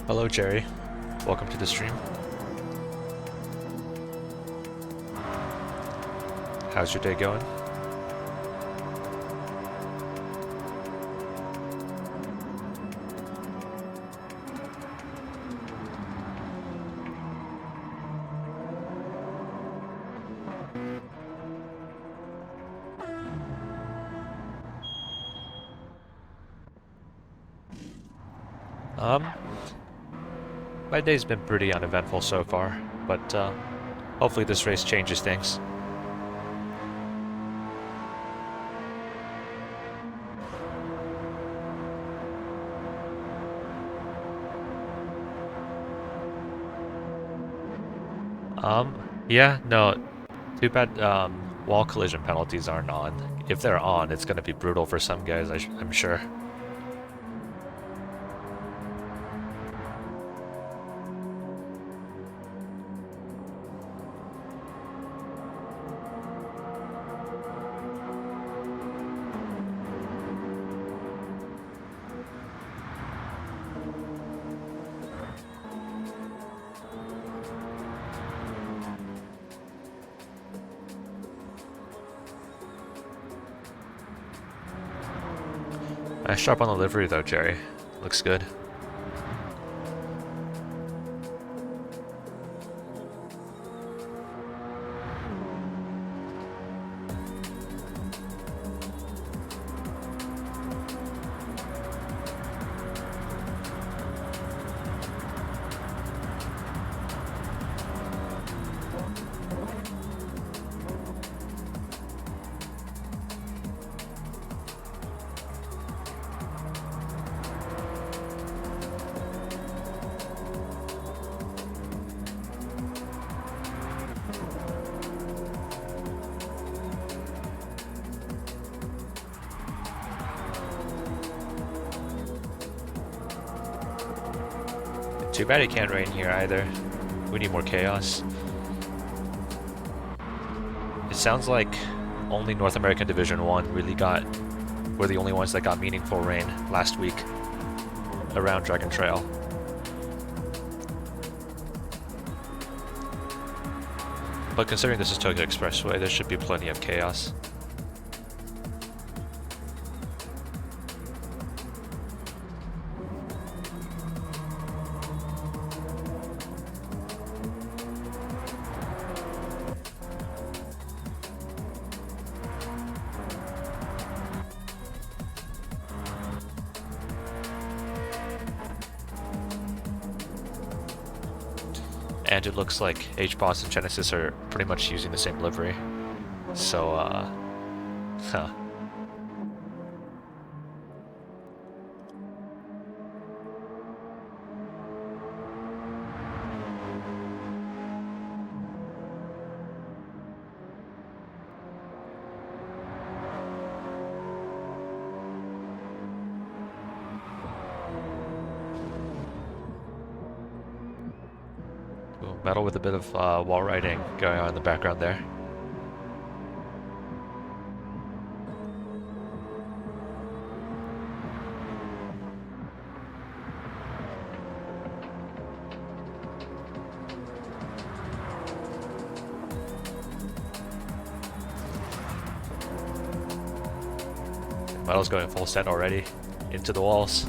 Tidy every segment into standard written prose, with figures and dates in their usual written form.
Hello, Jerry. Welcome to the stream. How's your day going? My day's been pretty uneventful so far, but hopefully this race changes things. Yeah, no, too bad wall collision penalties aren't on. If they're on, it's gonna be brutal for some guys, I'm sure. Nice job on the livery though, Jerry. Looks good. Too bad it can't rain here either. We need more chaos. It sounds like only North American Division 1 really were the only ones that got meaningful rain last week around Dragon Trail. But considering this is Tokyo Expressway, there should be plenty of chaos. And it looks like H-Boss and Genesis are pretty much using the same livery. So, huh. Metal with a bit of wall riding going on in the background there. Metal's going full send already into the walls.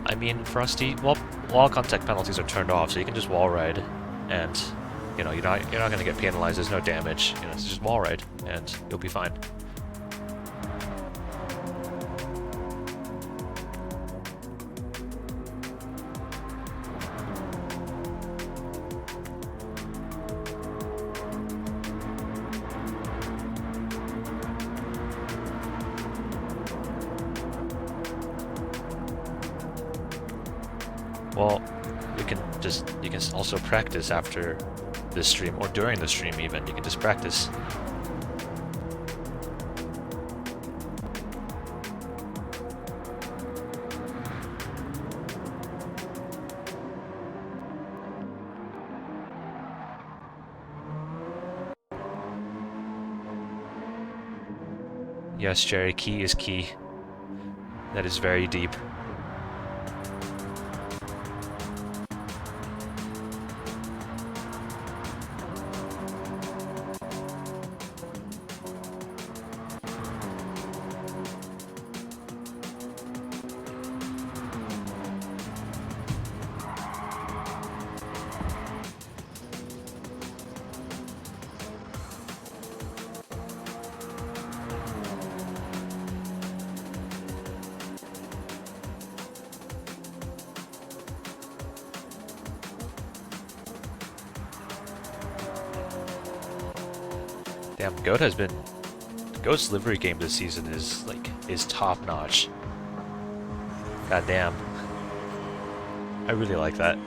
I mean, Frosty, well, wall contact penalties are turned off, so you can just wall ride, and you know you're not gonna get penalized. There's no damage. You know, it's just wall ride, and you'll be fine. Well, you can also practice after this stream, or during the stream even. You can just practice. Yes, Jerry, key is key. That is very deep. Damn, Goat's livery game this season is top notch. God damn. I really like that.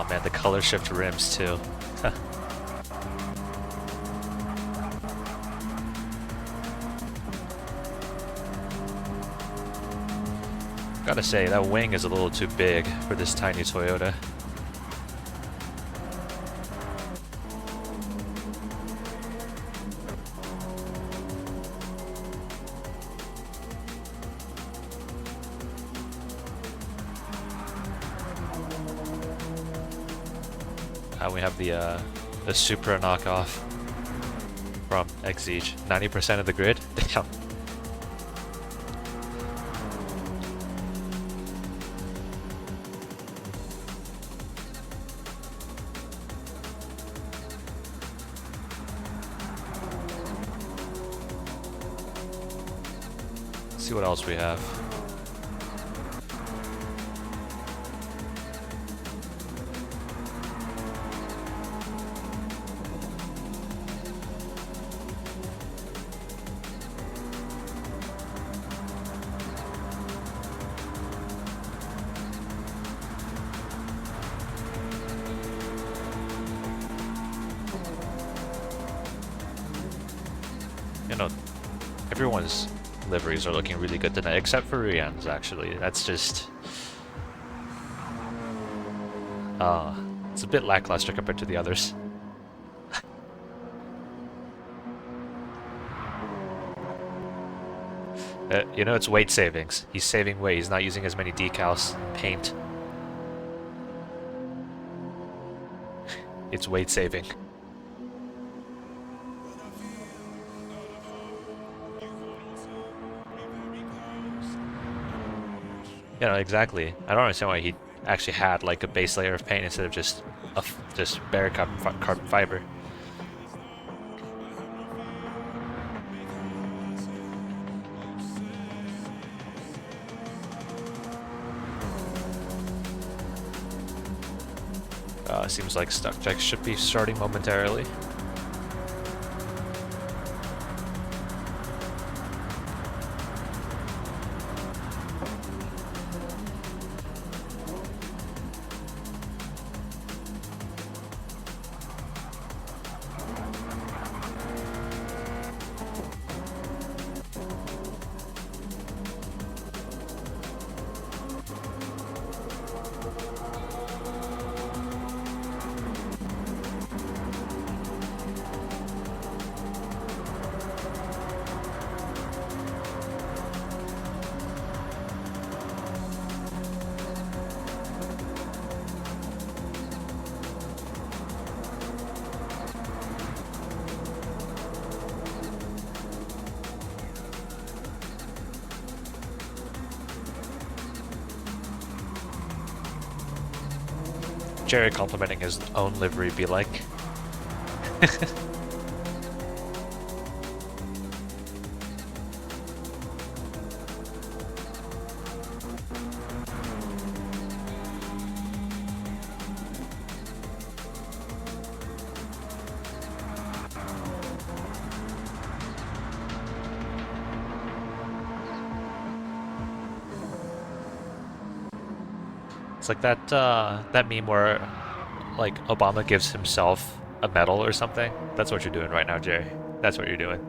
Oh man, the color shift rims too. Gotta say, that wing is a little too big for this tiny Toyota. We have the Supra knockoff from Exige. 90% of the grid? Damn. Let's see what else we have. You know, everyone's liveries are looking really good tonight, except for Rian's, actually. That's just... it's a bit lackluster compared to the others. You know, it's weight savings. He's saving weight. He's not using as many decals, paint. It's weight saving. You know, exactly. I don't understand why he actually had like a base layer of paint instead of just bare carbon fiber. Seems like stock checks should be starting momentarily. Jerry complimenting his own livery be like? It's like that meme where like Obama gives himself a medal or something. That's what you're doing right now, Jerry. That's what you're doing.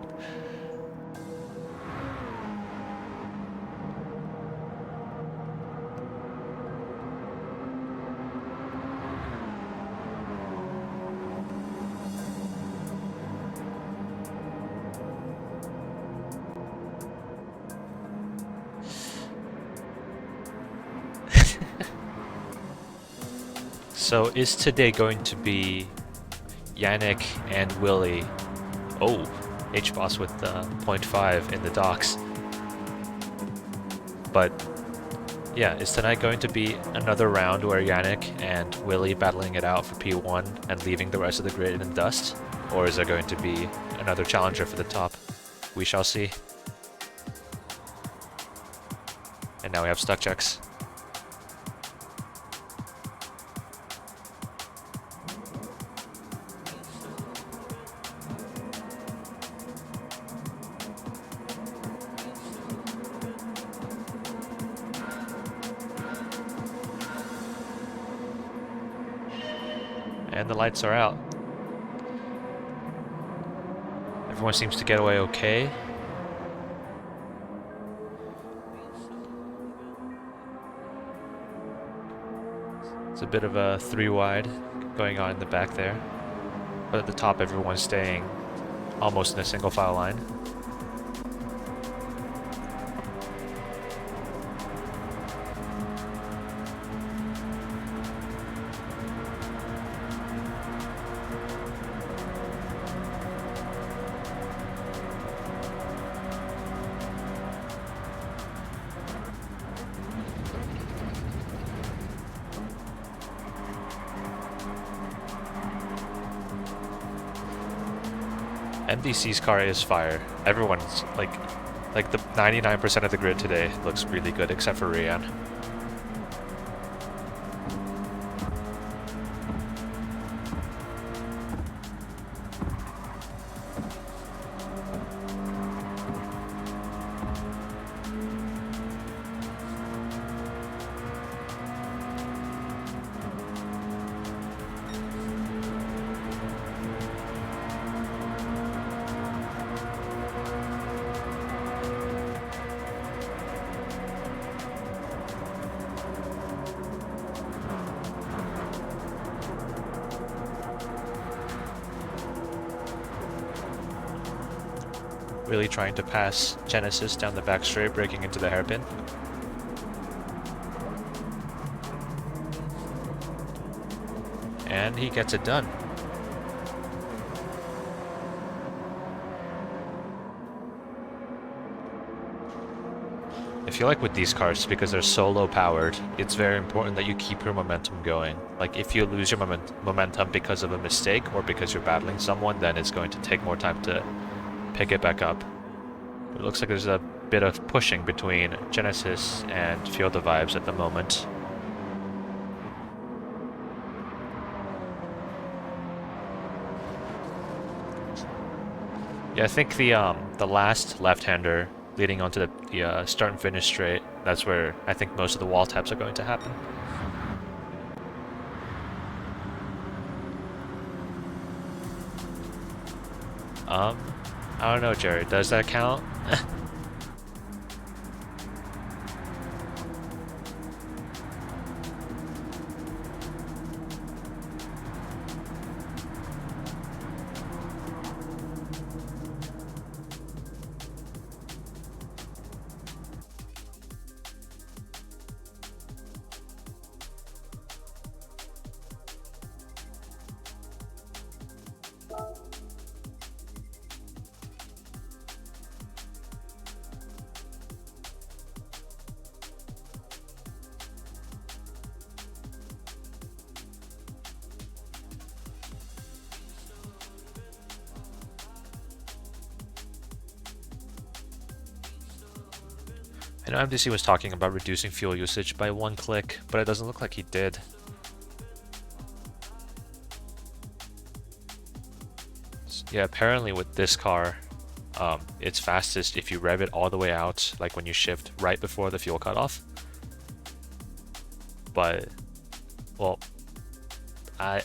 So is today going to be Yannick and Willie? Oh, H-Boss with 0.5 in the docks. But yeah, is tonight going to be another round where Yannick and Willie battling it out for P1 and leaving the rest of the grid in dust? Or is there going to be another challenger for the top? We shall see. And now we have stuck checks. And the lights are out. Everyone seems to get away okay. It's a bit of a 3-wide going on in the back there. But at the top, everyone's staying almost in a single file line. MDC's car is fire. Everyone's like the 99% of the grid today looks really good except for Rian. Really trying to pass Genesis down the back straight, breaking into the hairpin. And he gets it done. I feel like with these cars, because they're so low powered, it's very important that you keep your momentum going. Like if you lose your momentum because of a mistake or because you're battling someone, then it's going to take more time to pick it back up. It looks like there's a bit of pushing between Genesis and Field of Vibes at the moment. Yeah, I think the last left-hander leading onto the start and finish straight, that's where I think most of the wall taps are going to happen. I don't know, Jared. Does that count? And MDC was talking about reducing fuel usage by 1 click, but it doesn't look like he did. Yeah, apparently with this car, it's fastest if you rev it all the way out, like when you shift right before the fuel cutoff. But, well, I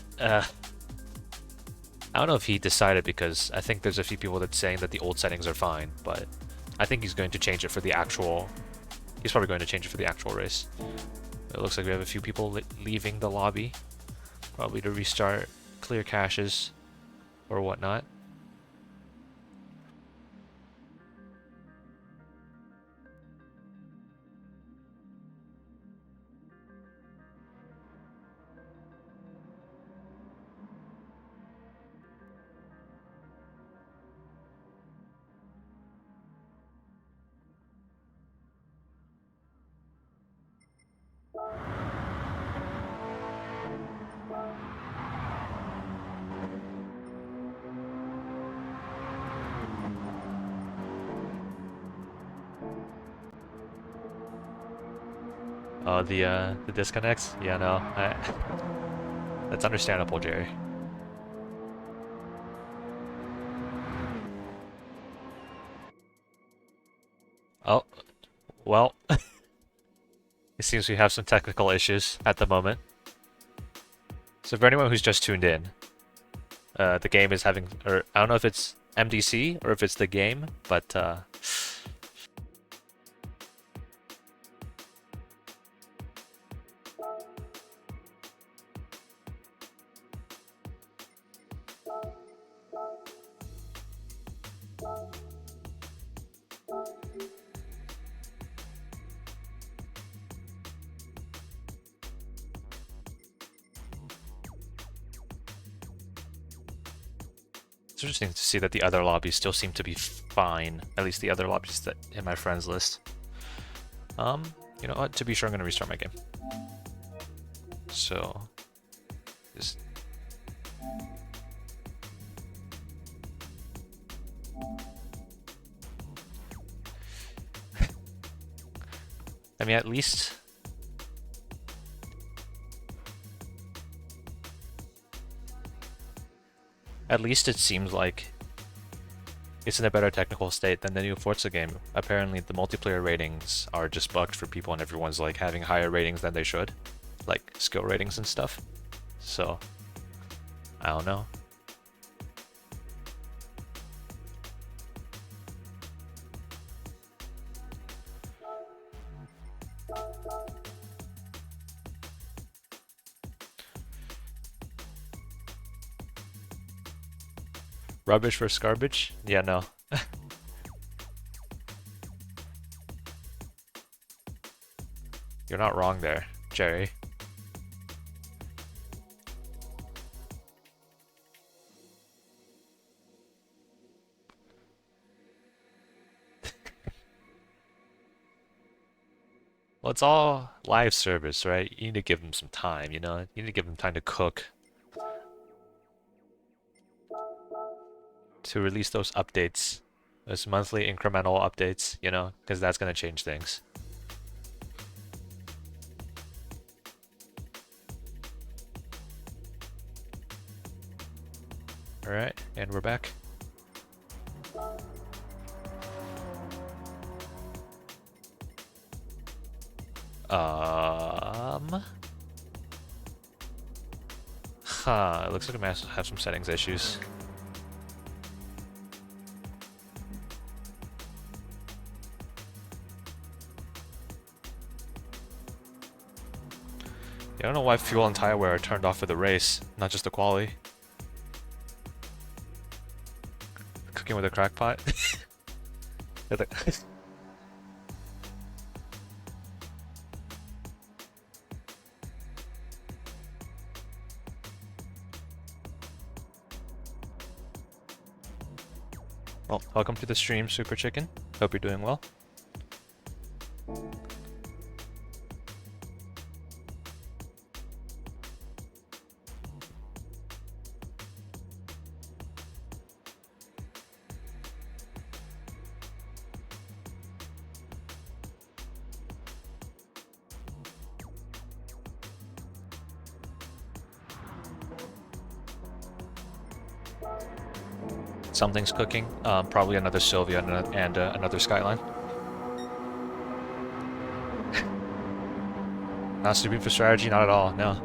don't know if he decided, because I think there's a few people that's saying that the old settings are fine, but I think he's going to change it for the actual... He's probably going to change it for the actual race. It looks like we have a few people leaving the lobby, probably to restart, clear caches, or whatnot. Oh, the disconnects? Yeah, no, that's understandable, Jerry. Oh, well, it seems we have some technical issues at the moment. So for anyone who's just tuned in, the game is having, or I don't know if it's MDC or if it's the game, but it's interesting to see that the other lobbies still seem to be fine. At least the other lobbies that in my friends list. You know what? To be sure, I'm gonna restart my game. So, just I mean, at least it seems like it's in a better technical state than the new Forza game. Apparently the multiplayer ratings are just bugged for people and everyone's like having higher ratings than they should. Like skill ratings and stuff. So, I don't know. Rubbish versus garbage? Yeah, no. You're not wrong there, Jerry. Well, it's all live service, right? You need to give them some time, you know? You need to give them time to cook. To release those updates. Those monthly incremental updates, you know? Because that's going to change things. Alright, and we're back. It looks like I might have some settings issues. Yeah, I don't know why fuel and tire wear are turned off for the race, not just the quali. Cooking with a crack pot? Well, welcome to the stream, Super Chicken. Hope you're doing well. Something's cooking. Probably another Sylvia and another Skyline. Not stupid for strategy, not at all, no.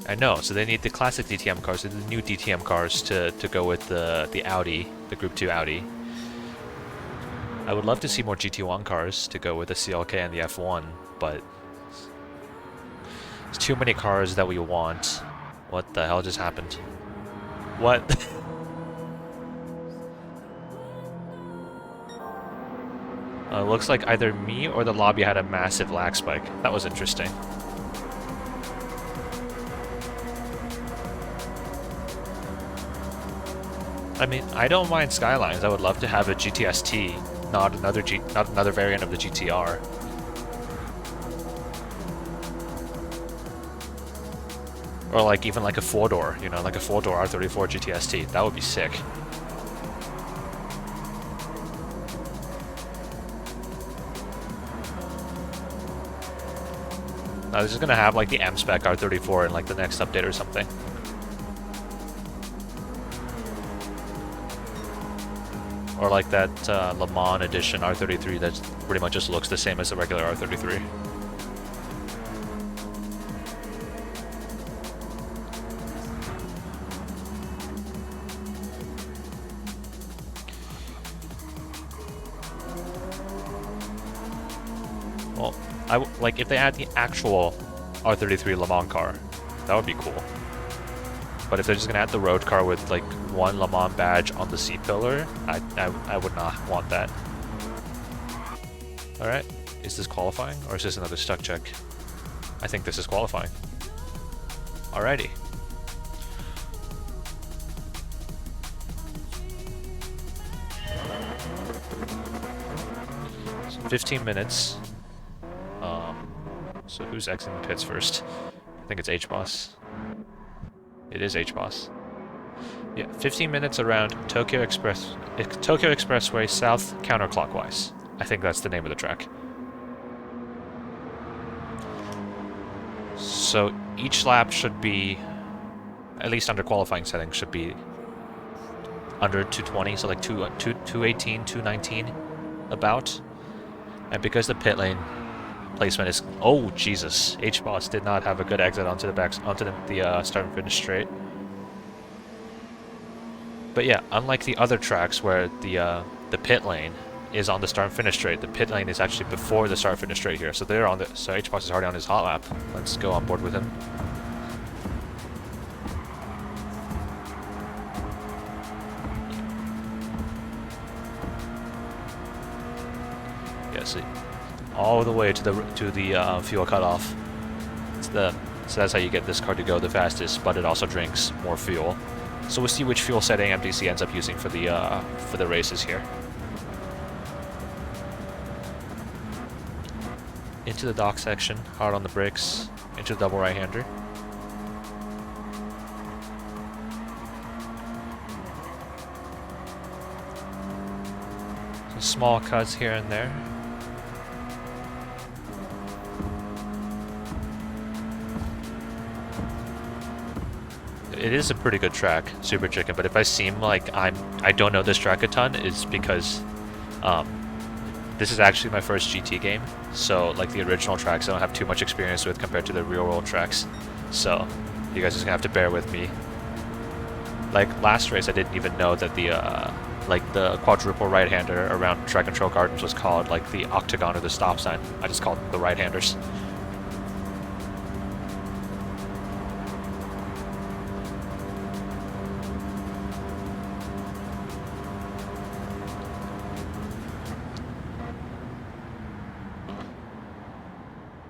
I know, so they need the classic DTM cars, the new DTM cars to go with the Audi, the Group 2 Audi. I would love to see more GT1 cars to go with the CLK and the F1, but there's too many cars that we want. What the hell just happened? What? Looks like either me or the lobby had a massive lag spike. That was interesting. I mean, I don't mind Skylines. I would love to have a GTST, not another variant of the GTR. Or like even like a 4-door, you know, like a 4-door R34 GTST. That would be sick. I was just gonna have like the M-Spec R34 in like the next update or something. Or like that Le Mans edition R33 that pretty much just looks the same as the regular R33. Well, like if they had the actual R33 Le Mans car, that would be cool. But if they're just gonna add the road car with like one Le Mans badge on the seat pillar, I would not want that. Alright, is this qualifying or is this another stuck check? I think this is qualifying. Alrighty. So 15 minutes. So who's exiting the pits first? I think it's H-Boss. It is H-Boss. Yeah, 15 minutes around Tokyo Expressway South counterclockwise. I think that's the name of the track. So each lap should be, at least under qualifying settings, should be under 220, so like 218, 219 about. And because the pit lane placement is, oh Jesus, H-Boss did not have a good exit onto the start and finish straight. But yeah, unlike the other tracks where the pit lane is on the start and finish straight, the pit lane is actually before the start and finish straight here. So they're on the, so H-Boss is already on his hot lap. Let's go on board with him. Yeah, see, all the way to the fuel cutoff. So that's how you get this car to go the fastest, but it also drinks more fuel. So we'll see which fuel setting MDC ends up using for the races here. Into the dock section, hard on the brakes, into the double right-hander. Some small cuts here and there. It is a pretty good track, Super Chicken, but if I seem like I don't know this track a ton, it's because this is actually my first GT game, so like the original tracks I don't have too much experience with compared to the real world tracks, so you guys are just gonna have to bear with me. Like last race, I didn't even know that the the quadruple right-hander around track control gardens was called like the octagon or the stop sign. I just called them the right-handers.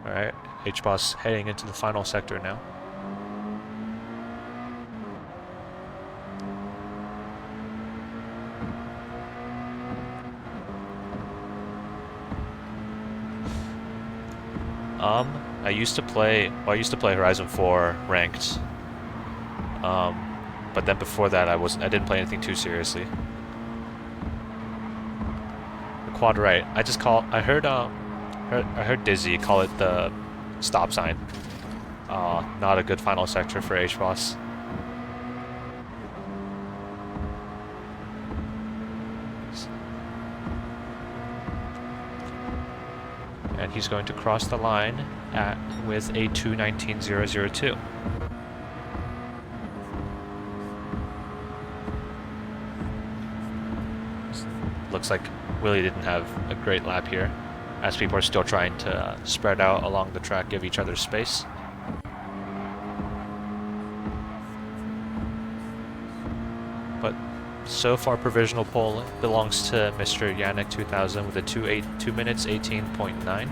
Alright, H-Boss heading into the final sector now. I used to play Horizon 4 ranked. But then before that I didn't play anything too seriously. The quad right. I heard Dizzy call it the stop sign. Not a good final sector for H-Boss. And he's going to cross the line with a 2:19.002. Looks like Willie didn't have a great lap here, as people are still trying to spread out along the track, give each other space. But so far, provisional pole belongs to Mr. Yannick 2000 with a 2 minutes 18.9.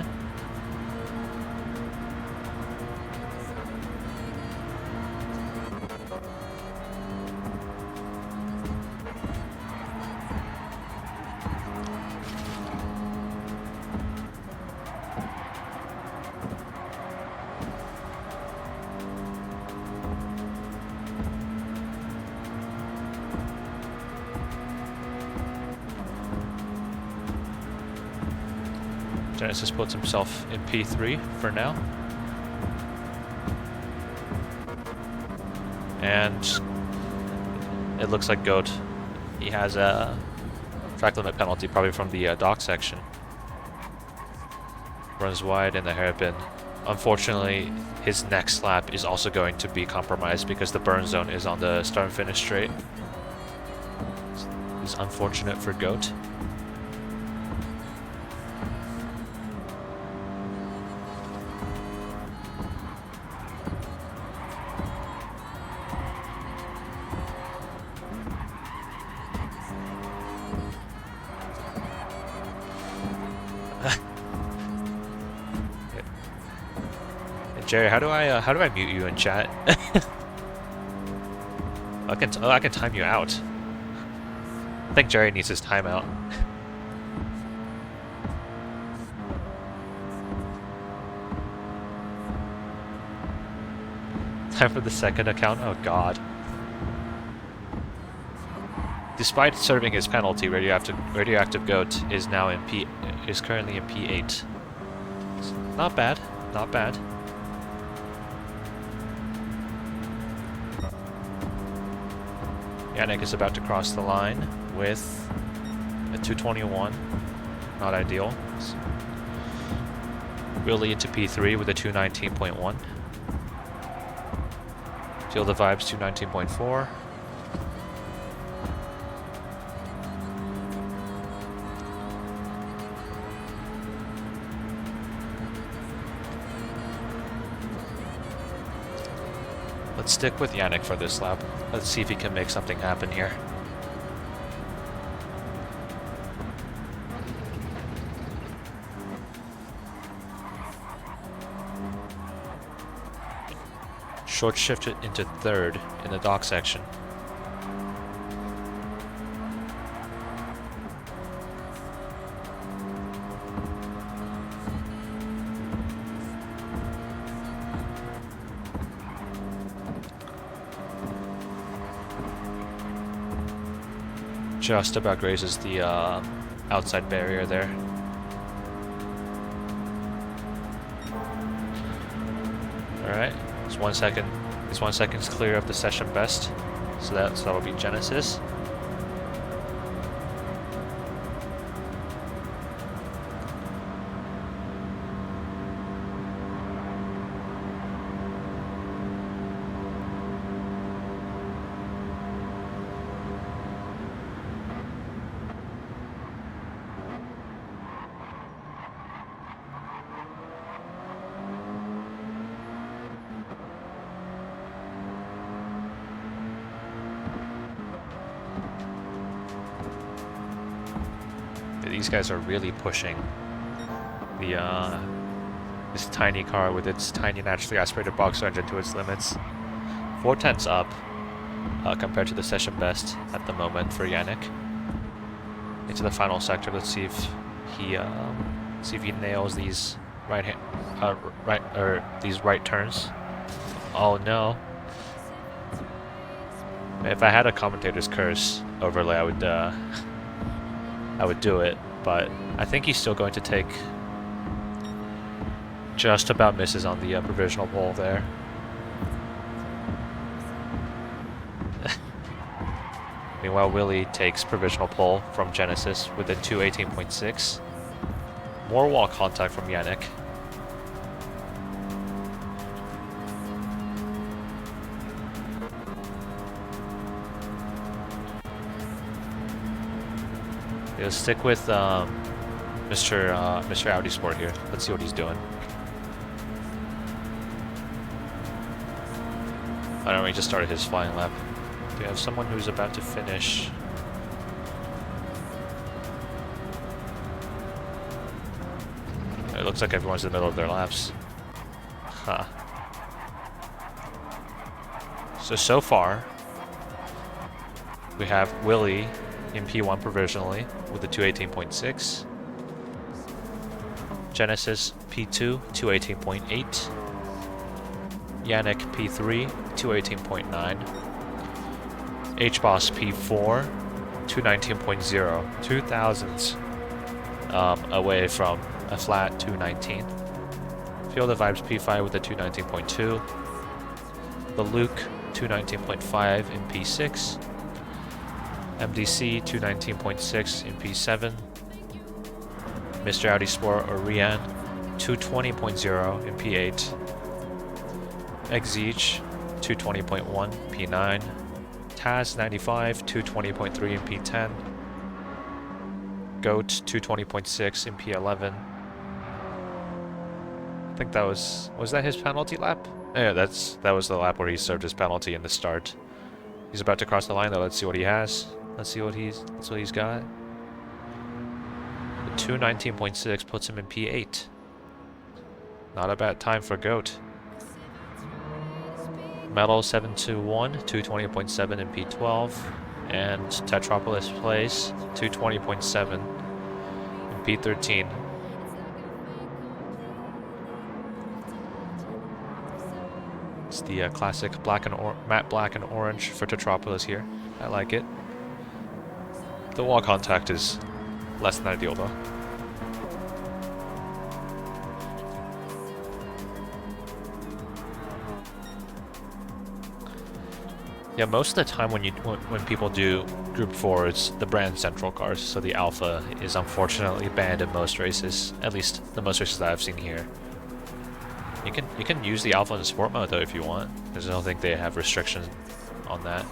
Genesis puts himself in P3 for now. And it looks like Goat, he has a track limit penalty, probably from the dock section. Runs wide in the hairpin. Unfortunately, his next lap is also going to be compromised because the burn zone is on the start and finish straight. It's unfortunate for Goat. Jerry, how do I mute you in chat? I can time you out. I think Jerry needs his timeout. Time for the second account. Oh God. Despite serving his penalty, Radioactive Goat is now is currently in P8. Not bad. Not bad. Yannick is about to cross the line with a 2:21. Not ideal. Willie into P3 with a 2:19.1. Feel the Vibes 2:19.4. Let's stick with Yannick for this lap. Let's see if he can make something happen here. Short shifted into third in the dock section. Just about grazes the outside barrier there. Alright, it's 1 second. It's 1 second clear of the session best. So that'll be Genesis. These guys are really pushing the this tiny car with its tiny naturally aspirated boxer engine to its limits. 4/10s up compared to the session best at the moment for Yannick. Into the final sector. Let's see if he nails these these right turns. Oh no! If I had a commentator's curse overlay, I would do it. But I think he's still going to take. Just about misses on the provisional pole there. Meanwhile, Willie takes provisional pole from Genesis with a 2:18.6. More wall contact from Yannick. Let's stick with Mr. Audi Sport here. Let's see what he's doing. I don't know, he just started his flying lap. We have someone who's about to finish. It looks like everyone's in the middle of their laps. Huh. So far, we have Willie in P1 provisionally with a 2:18.6. Genesis P2, 2:18.8. Yannick P3, 2:18.9. HBoss P4, 2:19.0. 2,000s away from a flat 2:19. Field of Vibes P5 with a 2:19.2. The Luke, 2:19.5 in P6. MDC, 2:19.6 in P7. Mr. Audi Sport or Rian, 2:20.0 in P8. Exige, 2:20.1, P9. Taz 95, 2:20.3 in P10. Goat, 2:20.6 in P11. I think that was that his penalty lap? Yeah, that was the lap where he served his penalty in the start. He's about to cross the line though. Let's see what he has. Let's see what he's got. The 2:19.6 puts him in P8. Not a bad time for Goat. Metal 721, 2:20.7 in P12, and Tetropolis Place 2:20.7 in P13. It's the classic matte black and orange for Tetropolis here. I like it. The wall contact is less than ideal though. Yeah, most of the time when people do Group 4, it's the brand central cars, so the Alpha is unfortunately banned in most races, at least the most races that I've seen here. You can use the Alpha in sport mode though if you want, because I don't think they have restrictions on that.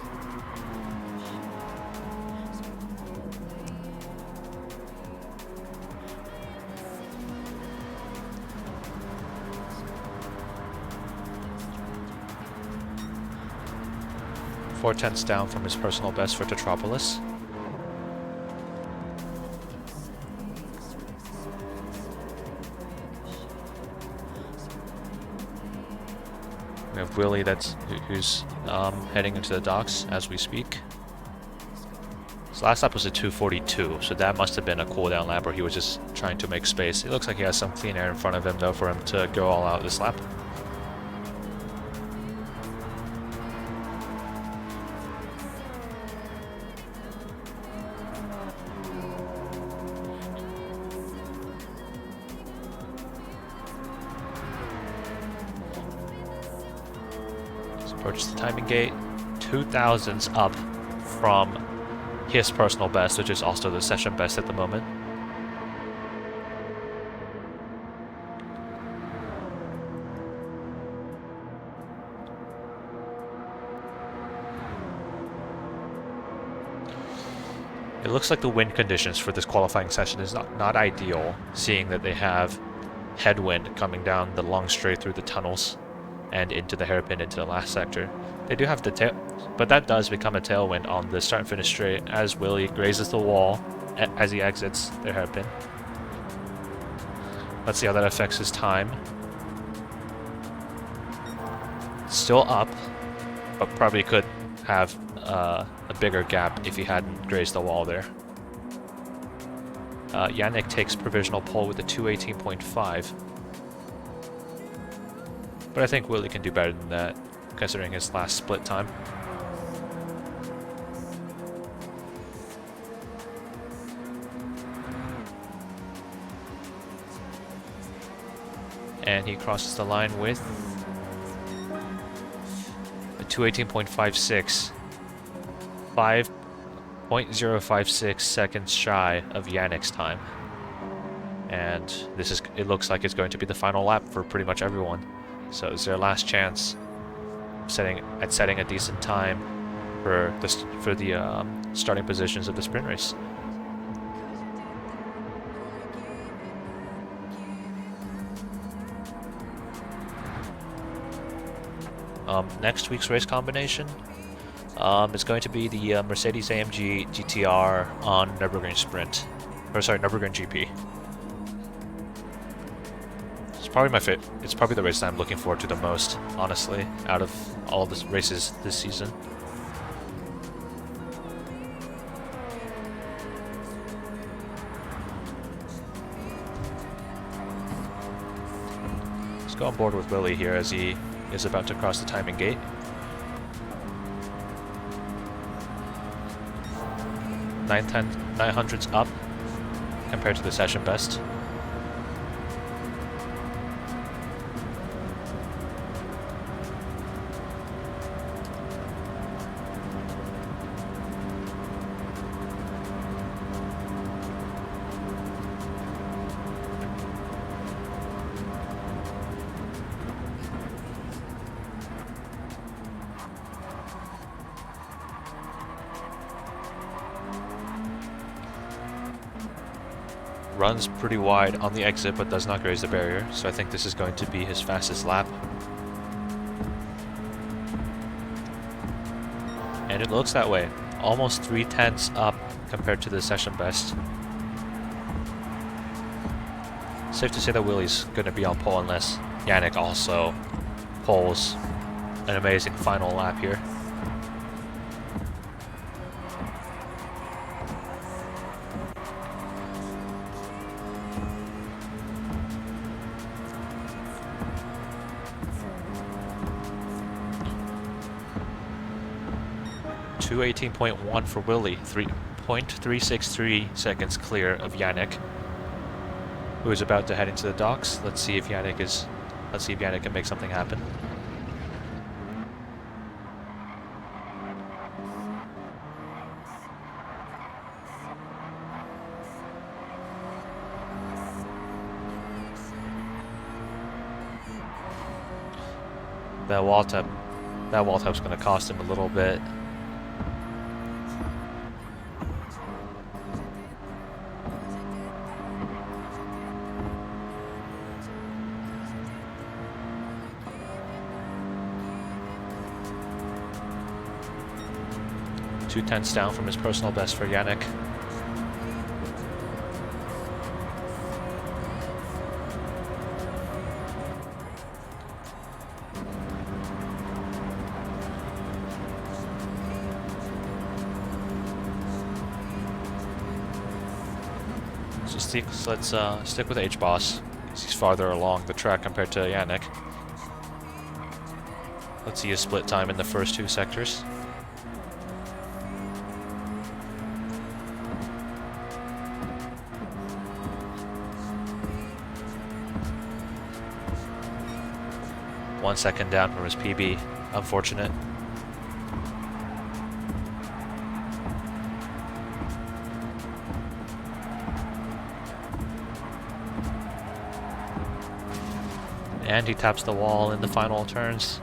Four tenths down from his personal best for Tetropolis. We have Willie who's heading into the docks as we speak. His last lap was a 2:42, so that must have been a cooldown lap where he was just trying to make space. It looks like he has some clean air in front of him though for him to go all out this lap. Approach the timing gate, 2,000s up from his personal best, which is also the session best at the moment. It looks like the wind conditions for this qualifying session is not ideal, seeing that they have headwind coming down the long straight through the tunnels and into the hairpin into the last sector. They do have the tail, but that does become a tailwind on the start and finish straight as Willie grazes the wall as he exits their hairpin. Let's see how that affects his time. Still up, but probably could have a bigger gap if he hadn't grazed the wall there. Yannick takes provisional pole with a 218.5. But I think Willie can do better than that, considering his last split time. And he crosses the line with a 218.56. 5.056 seconds shy of Yannick's time. And it looks like it's going to be the final lap for pretty much everyone. So it's their last chance setting a decent time for the starting positions of the sprint race. Next week's race combination is going to be the Mercedes-AMG GTR on Nürburgring Sprint, or sorry, Nürburgring GP. It's probably the race that I'm looking forward to the most, honestly, out of all the races this season. Let's go on board with Willie here as he is about to cross the timing gate. Nine hundreds up compared to the session best. Runs pretty wide on the exit, but does not graze the barrier, so I think this is going to be his fastest lap. And it looks that way. Almost 3/10 up compared to the session best. Safe to say that Willie's going to be on pole unless Yannick also poles an amazing final lap here. To 18.1 for Willie, 3.363 seconds clear of Yannick, who is about to head into the docks. Let's see if Yannick can make something happen. That wall tap's going to cost him a little bit. Two tenths down from his personal best for Yannick. So let's stick with H-Boss. He's farther along the track compared to Yannick. Let's see his split time in the first two sectors. One second down from his PB. Unfortunate. And he taps the wall in the final turns.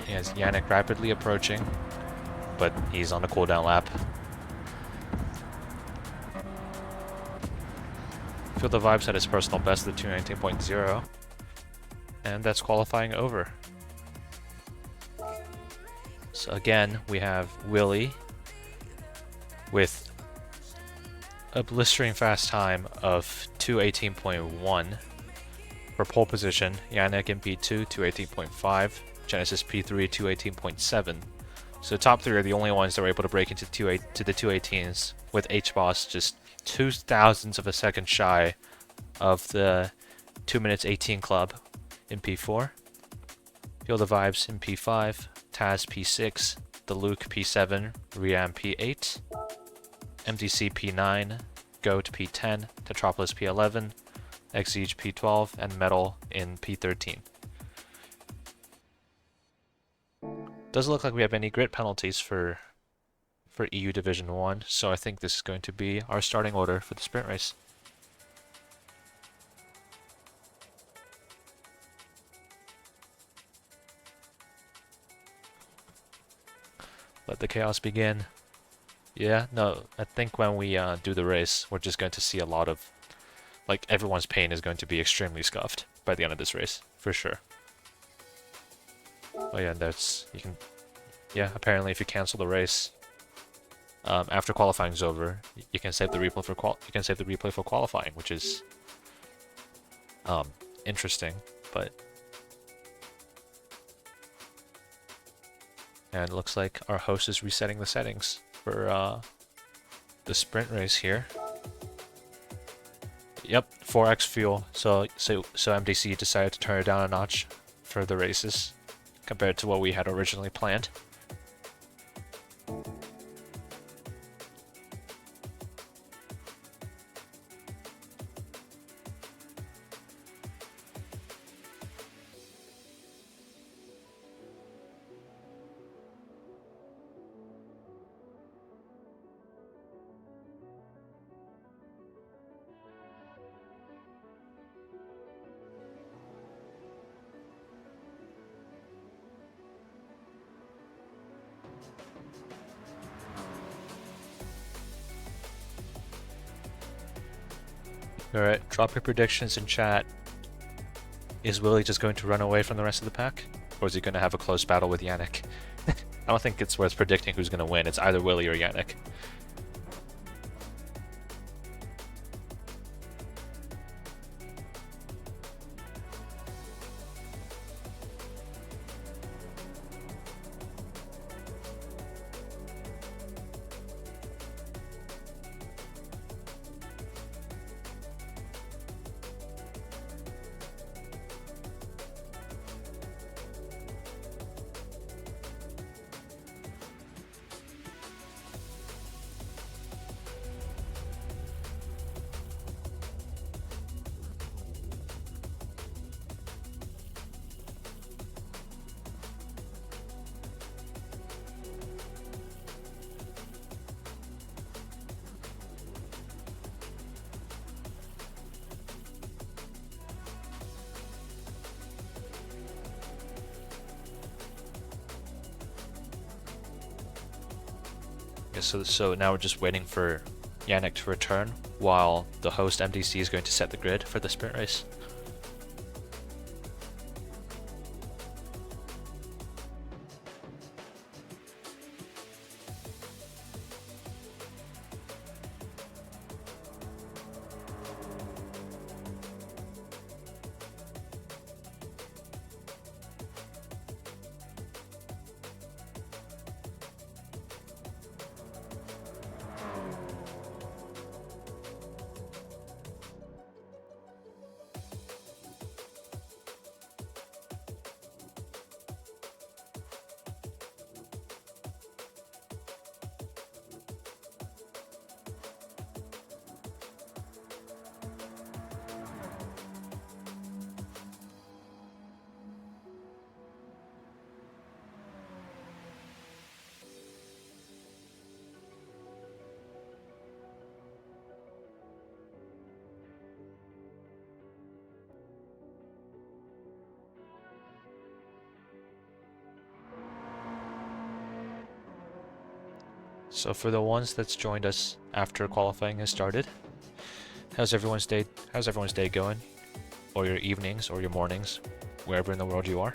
He has Yannick rapidly approaching, but he's on a cooldown lap. Feel the Vibes had his personal best at 219.0. And that's qualifying over. So again, we have Willie with a blistering fast time of 218.1 for pole position. Yannick in P2, 218.5. Genesis P3, 218.7. So the top three are the only ones that were able to break into the 218s, with H-Boss just 0.02 of a second shy of the 2 minutes 18 club in P4. Feel the Vibes in P5, Taz P6, The Luke P7, Riam P8, MDC P9, Goat P10, Tetropolis P11, Exige P12, and Metal in P13. Doesn't look like we have any grid penalties for EU Division 1, so I think this is going to be our starting order for the sprint race. Let the chaos begin. Yeah, no, I think when we do the race, we're just going to see a lot of, like, everyone's pain is going to be extremely scuffed by the end of this race, for sure. Oh yeah, yeah, apparently if you cancel the race, after qualifying is over, you can save the replay for qualifying, which is interesting, but and it looks like our host is resetting the settings for the sprint race here. Yep, 4x fuel. So MDC decided to turn it down a notch for the races compared to what we had originally planned. Alright, drop your predictions in chat. Is Willie just going to run away from the rest of the pack? Or is he going to have a close battle with Yannick? I don't think it's worth predicting who's going to win. It's either Willie or Yannick. So now we're just waiting for Yannick to return while the host MDC is going to set the grid for the sprint race. So for the ones that's joined us after qualifying has started, How's everyone's day? How's everyone's day going? Or your evenings, or your mornings, wherever in the world you are?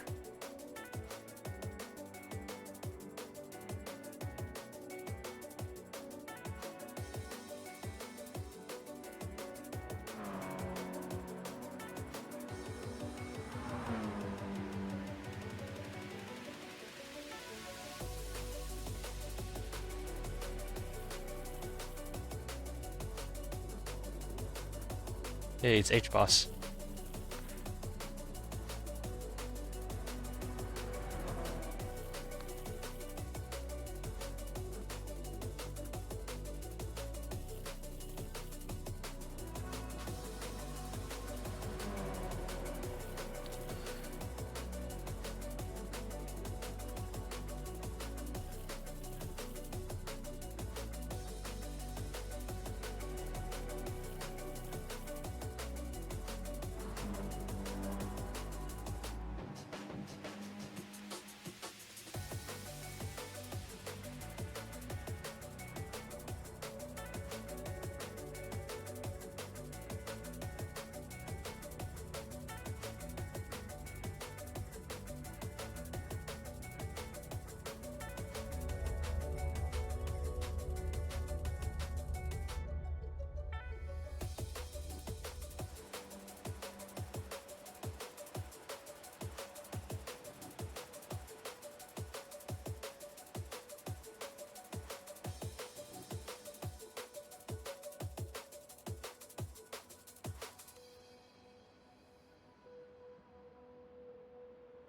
Hey, it's H-Boss.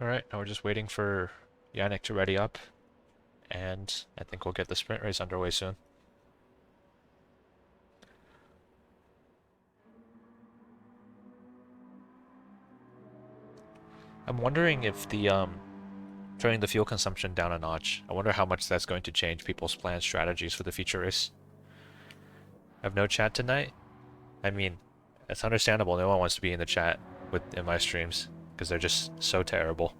Alright, now we're just waiting for Yannick to ready up, and I think we'll get the sprint race underway soon. I'm wondering if the turning the fuel consumption down a notch, I wonder how much that's going to change people's planned strategies for the future race. I have no chat tonight? I mean, it's understandable, no one wants to be in the chat in my streams, because they're just so terrible.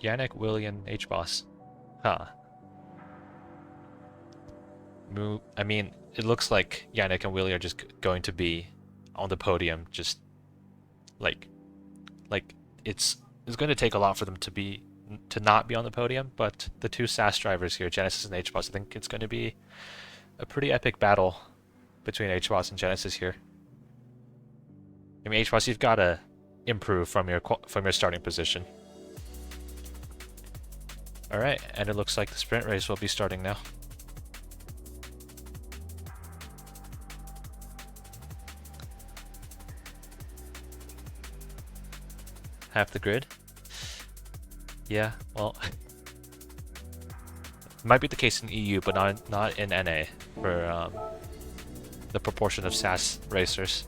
Yannick, William, H-Boss. Huh. I mean, it looks like Yannick and Willie are just going to be on the podium, just like it's going to take a lot for them to not be on the podium, but the two SAS drivers here, Genesis and H-Boss, I think it's going to be a pretty epic battle between H-Boss and Genesis here. I mean, H-Boss, you've got to improve from your starting position. Alright, and it looks like the sprint race will be starting now. Half the grid? Yeah, well, it might be the case in EU, but not in NA for the proportion of SAS racers.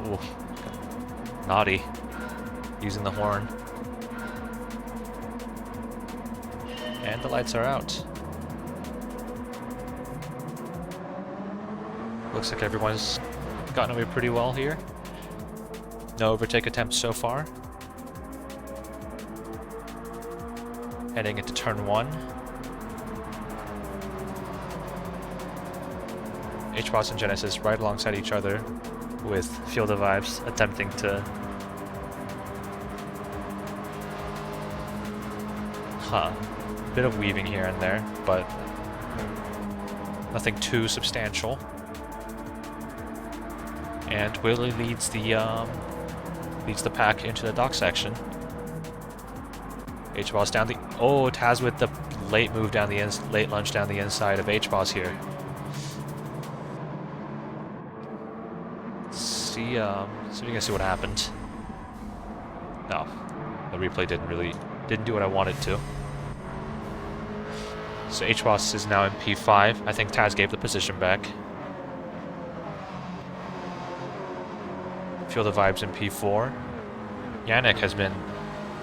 Ooh. Naughty. Using the horn. And the lights are out. Looks like everyone's gotten away pretty well here. No overtake attempts so far. Heading into turn 1. H-Boss and Genesis right alongside each other, with Field of Vibes attempting to... Bit of weaving here and there, but nothing too substantial. And Willie leads the pack into the dock section. H-Boss down the... Oh, Taz with the late move down the late lunge down the inside of H-Boss here. So you can see what happened. No, the replay didn't do what I wanted to. So H-Boss is now in P5. I think Taz gave the position back. Feel the vibes in P4. Yannick has been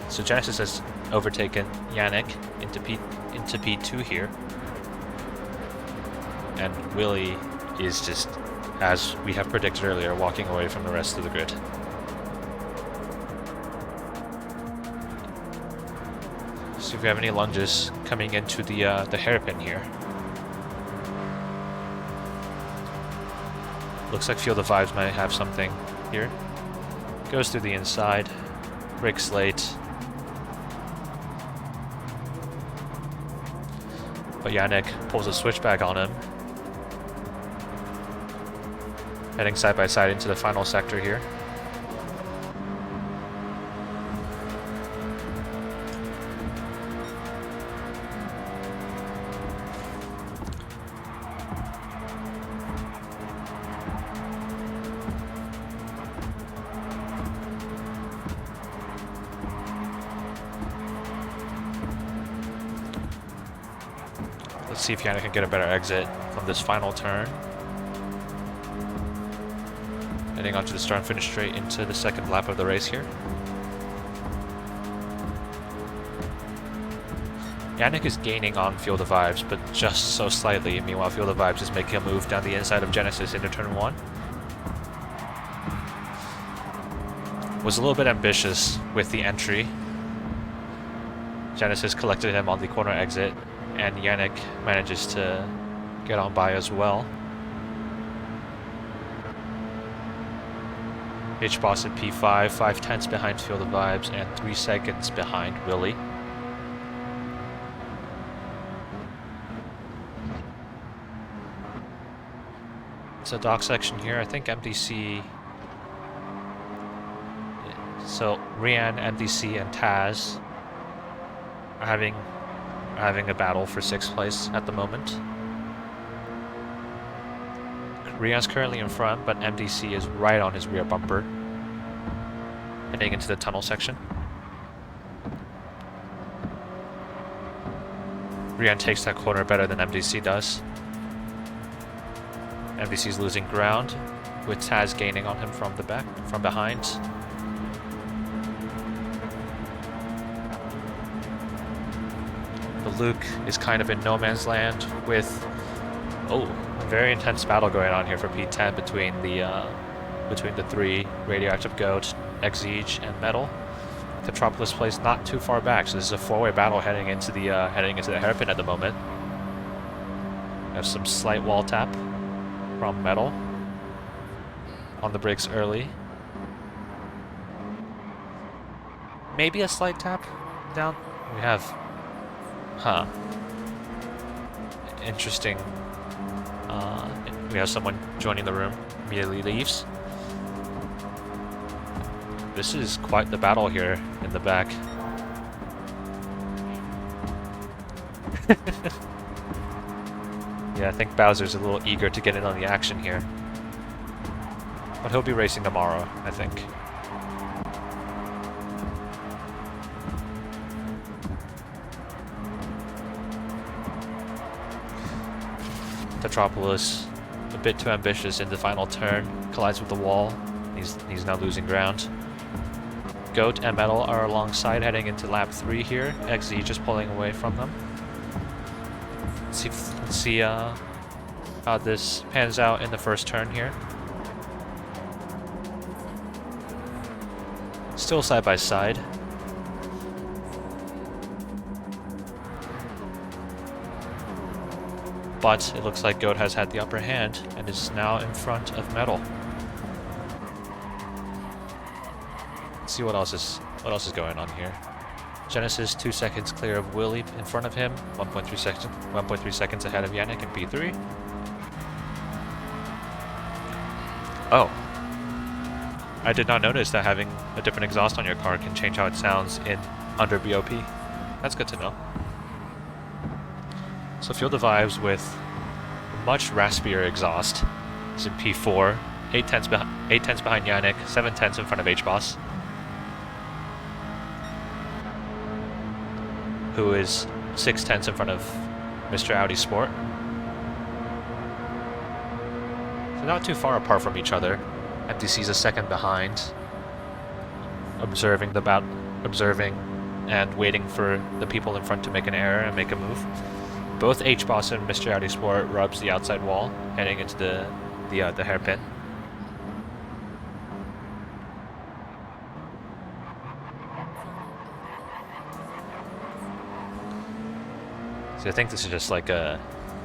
So Genesis has overtaken Yannick into P2 here. And Willie is just, as we have predicted earlier, walking away from the rest of the grid. See if we have any lunges coming into the hairpin here. Looks like Field of Vibes might have something here. Goes through the inside, breaks late. But Yannick pulls a switchback on him. Heading side by side into the final sector here. Let's see if Yannick can get a better exit from this final turn. Heading onto the start and finish straight into the second lap of the race here. Yannick is gaining on Field of Vibes, but just so slightly. Meanwhile, Field of Vibes is making a move down the inside of Genesis into turn 1. Was a little bit ambitious with the entry. Genesis collected him on the corner exit, and Yannick manages to get on by as well. H-Boss at P5, 5/10 behind Field of Vibes, and 3 seconds behind Willie. It's a dock section here. I think MDC... So, Rian, MDC, and Taz are having a battle for 6th place at the moment. Rian's currently in front, but MDC is right on his rear bumper, heading into the tunnel section. Rian takes that corner better than MDC does. MDC's losing ground, with Taz gaining on him from behind. But Luke is kind of in no man's land with a very intense battle going on here for P10 between the 3, Radioactive Goat, Exige, and Metal. Tetropolis plays not too far back, so this is a 4-way battle heading into the hairpin at the moment. We have some slight wall tap from Metal on the brakes early. Maybe a slight tap down. We have, interesting. We have someone joining the room, immediately leaves. This is quite the battle here in the back. Yeah, I think Bowser's a little eager to get in on the action here. But he'll be racing tomorrow, I think. Tetropolis, a bit too ambitious in the final turn, collides with the wall. He's now losing ground. Goat and Metal are alongside heading into lap 3 here. XZ just pulling away from them. Let's see how this pans out in the first turn here. Still side by side. But it looks like Goat has had the upper hand and is now in front of Metal. Let's see what else is going on here. Genesis 2 seconds clear of Willie in front of him, 1.3 seconds ahead of Yannick in P3. Oh. I did not notice that having a different exhaust on your car can change how it sounds under BOP. That's good to know. So Field of Vibes with much raspier exhaust is in P4, 8/10 behind Yannick, 7/10 in front of H-Boss, who is 6/10 in front of Mr. Audi Sport. So not too far apart from each other. MTC's a second behind, observing and waiting for the people in front to make an error and make a move. Both H-Boss and Mr. Audi Sport rubs the outside wall, heading into the hairpin. So I think this is just like a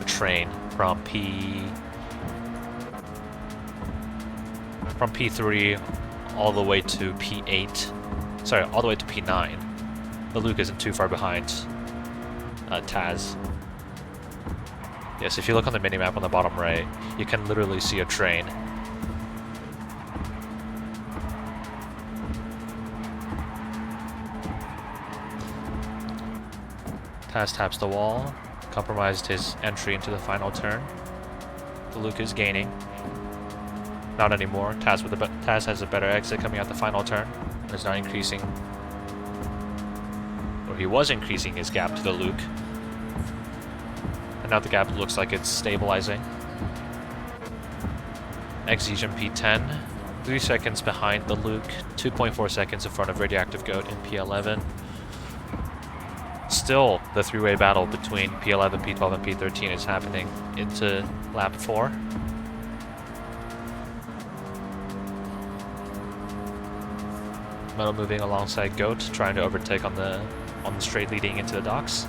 train from P3 all the way to P8. Sorry, all the way to P9. The Luke isn't too far behind Taz. Yes, if you look on the minimap on the bottom right, you can literally see a train. Taz taps the wall, compromised his entry into the final turn. The Luke is gaining. Not anymore. Taz has a better exit coming out the final turn. Is not increasing, or he was increasing his gap to the Luke. And now the gap looks like it's stabilizing. Exesion P10, 3 seconds behind the Luke, 2.4 seconds in front of Radioactive Goat in P11. Still, the three-way battle between P11, P12, and P13 is happening into lap 4. Metal moving alongside Goat, trying to overtake on the straight leading into the docks.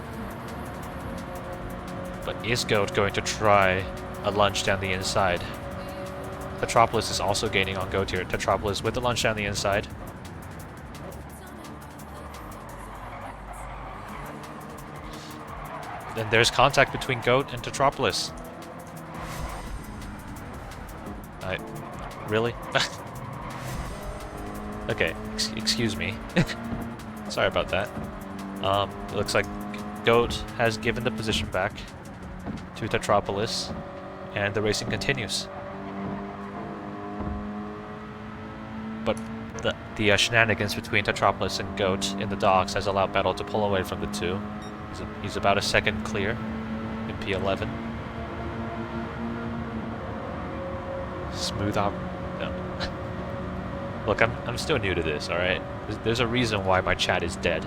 But is Goat going to try a lunge down the inside? Tetropolis is also gaining on Goat here. Tetropolis with the lunge down the inside. Then there's contact between Goat and Tetropolis. Really? Okay, excuse me. Sorry about that. It looks like Goat has given the position back to Tetropolis, and the racing continues. But the shenanigans between Tetropolis and Goat in the docks has allowed Battle to pull away from the two. He's about a second clear in P11. Smooth out. No. Look, I'm still new to this, alright? There's a reason why my chat is dead.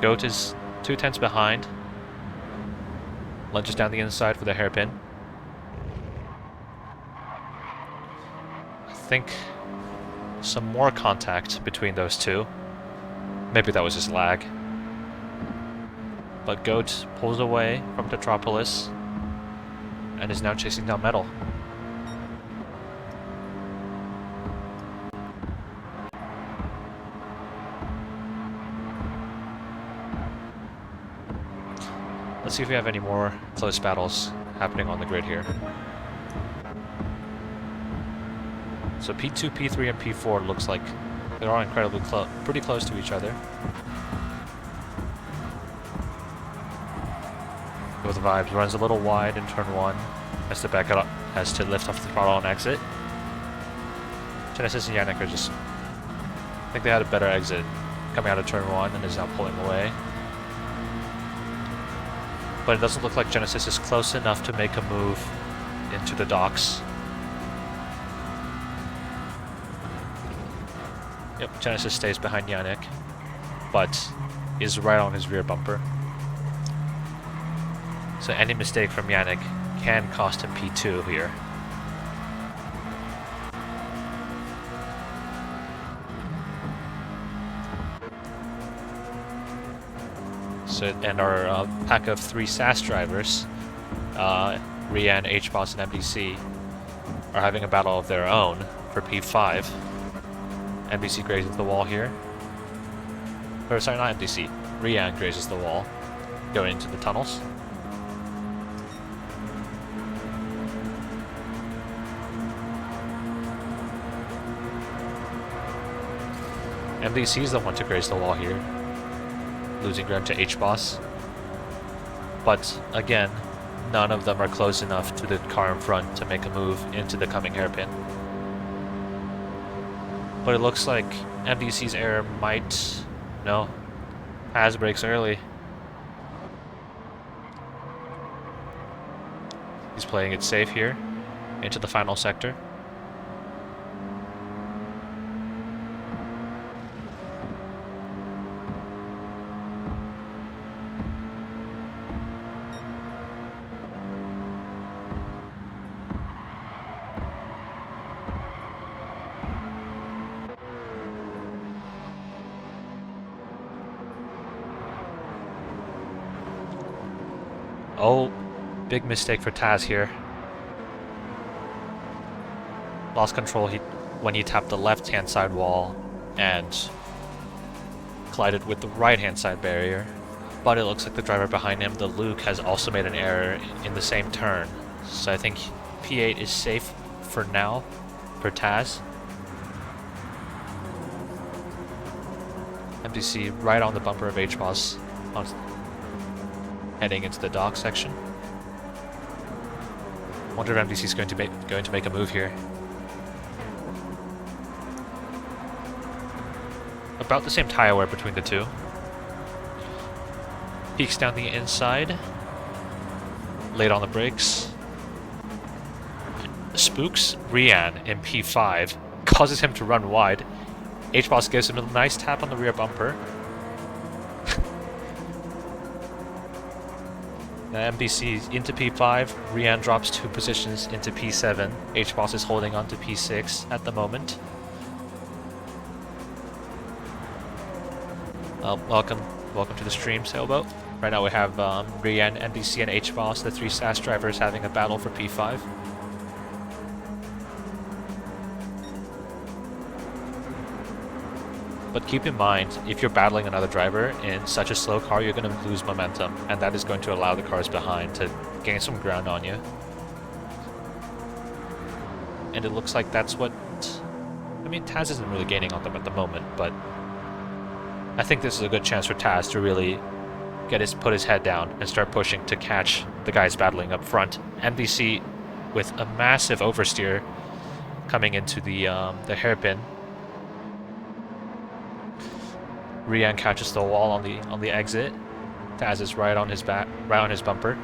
Goat is 2/10 behind. Lunges down the inside for the hairpin. I think some more contact between those two. Maybe that was just lag. But Goat pulls away from Tetropolis and is now chasing down Metal. Let's see if we have any more close battles happening on the grid here. So P2, P3, and P4 looks like they're all incredibly pretty close to each other. With vibes, runs a little wide in turn 1, has to back it up, has to lift off the throttle and exit. Genesis and Yannick are just, I think they had a better exit coming out of turn 1 and is now pulling away. But it doesn't look like Genesis is close enough to make a move into the docks. Yep, Genesis stays behind Yannick, but is right on his rear bumper. So any mistake from Yannick can cost him P2 here. So, and our pack of 3 SAS drivers, Rian, H-Boss, and MDC, are having a battle of their own for P5. MDC grazes the wall here. Or sorry, not MDC. Rian grazes the wall, going into the tunnels. MDC is the one to graze the wall here, losing ground to H-Boss. But again, none of them are close enough to the car in front to make a move into the coming hairpin. But it looks like MDC's error might... No. Has brakes early. He's playing it safe here. into the final sector. Oh, big mistake for Taz here. Lost control when he tapped the left-hand side wall and collided with the right-hand side barrier. But it looks like the driver behind him, the Luke, has also made an error in the same turn. So I think P8 is safe for now for Taz. MDC right on the bumper of HBoss, heading into the dock section. Wonder if MDC is going to make a move here. About the same tire wear between the two. Peeks down the inside. Late on the brakes. Spooks Rian in P5. Causes him to run wide. HBoss gives him a nice tap on the rear bumper. Now MBC into P5, Rian drops 2 positions into P7. HBoss is holding on to P6 at the moment. Welcome to the stream, Sailboat. Right now we have Rian, MBC, and HBoss, the 3 SAS drivers, having a battle for P5. But keep in mind, if you're battling another driver in such a slow car, you're going to lose momentum, and that is going to allow the cars behind to gain some ground on you. And it looks like that's what... I mean, Taz isn't really gaining on them at the moment, but I think this is a good chance for Taz to really put his head down and start pushing to catch the guys battling up front. MBC with a massive oversteer coming into the hairpin. Rian catches the wall on the exit. Taz is right on his bumper.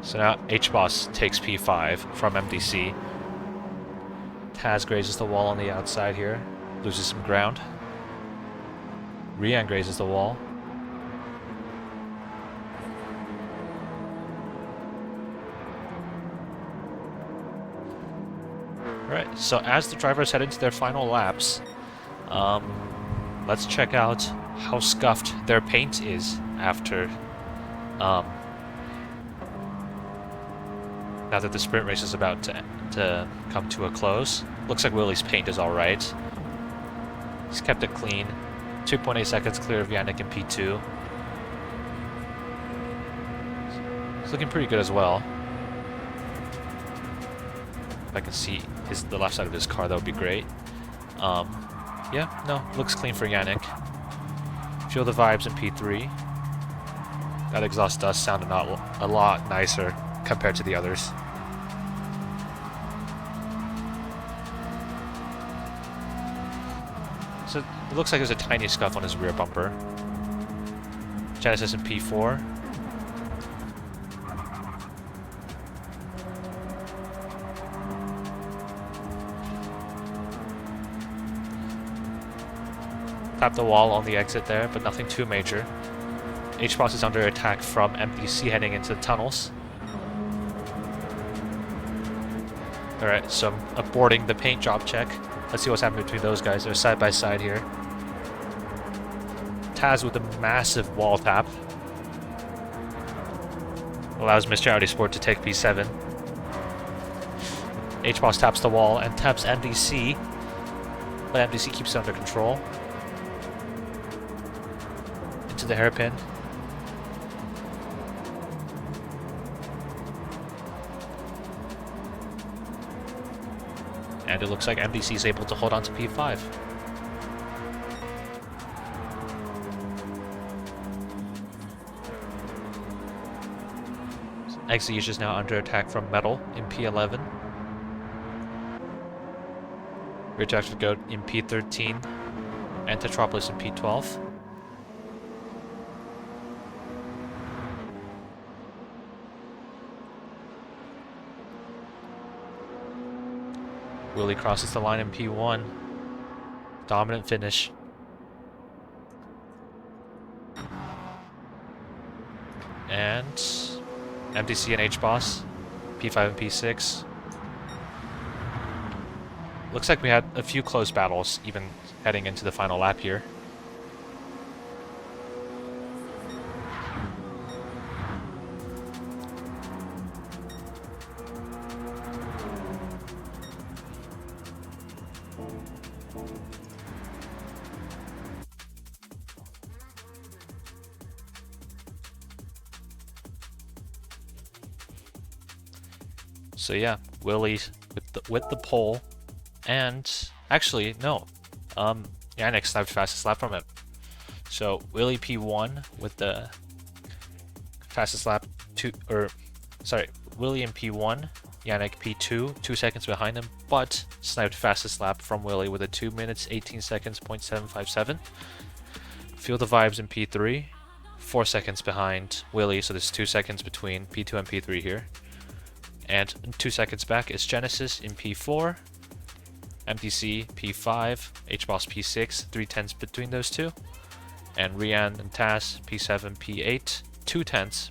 So now HBoss takes P5 from MDC. Taz grazes the wall on the outside here, loses some ground. Rian grazes the wall. Alright, so as the drivers head into their final laps, let's check out how scuffed their paint is after, now that the sprint race is about to come to a close. Looks like Willie's paint is alright. He's kept it clean. 2.8 seconds clear of Yannick in P2. He's looking pretty good as well. If I can see the left side of his car, that would be great. Yeah, no, looks clean for Yannick. Feel the vibes in P3. That exhaust does sound a lot nicer compared to the others. So it looks like there's a tiny scuff on his rear bumper. Genesis in P4. Tap the wall on the exit there, but nothing too major. HBoss is under attack from MDC heading into the tunnels. Alright, so I'm aborting the paint job check. Let's see what's happening between those guys. They're side by side here. Taz with a massive wall tap. Allows Mr. Audi Sport to take P7. HBoss taps the wall and taps MDC. But MDC keeps it under control. Into the hairpin. And it looks like MDC is able to hold on to P5. Exige is now under attack from Metal in P11. Rear Jack would go in P13. and Tetropolis in P12. Willie crosses the line in P1. Dominant finish. And MTC and H-Boss, P5 and P6. Looks like we had a few close battles, even heading into the final lap here. So yeah, Willie with the pole, and actually no, Yannick sniped fastest lap from him. So Willie P1 with the fastest lap, Willie in P1, Yannick P2, 2 seconds behind him, but sniped fastest lap from Willie with a 2 minutes 18 seconds .757. Feel the Vibes in P3, 4 seconds behind Willie, so there's 2 seconds between P2 and P3 here. And 2 seconds back is Genesis in P4, MTC P5, HBoss P6, 3/10ths between those two, and Rian and Taz P7, P8, 2/10ths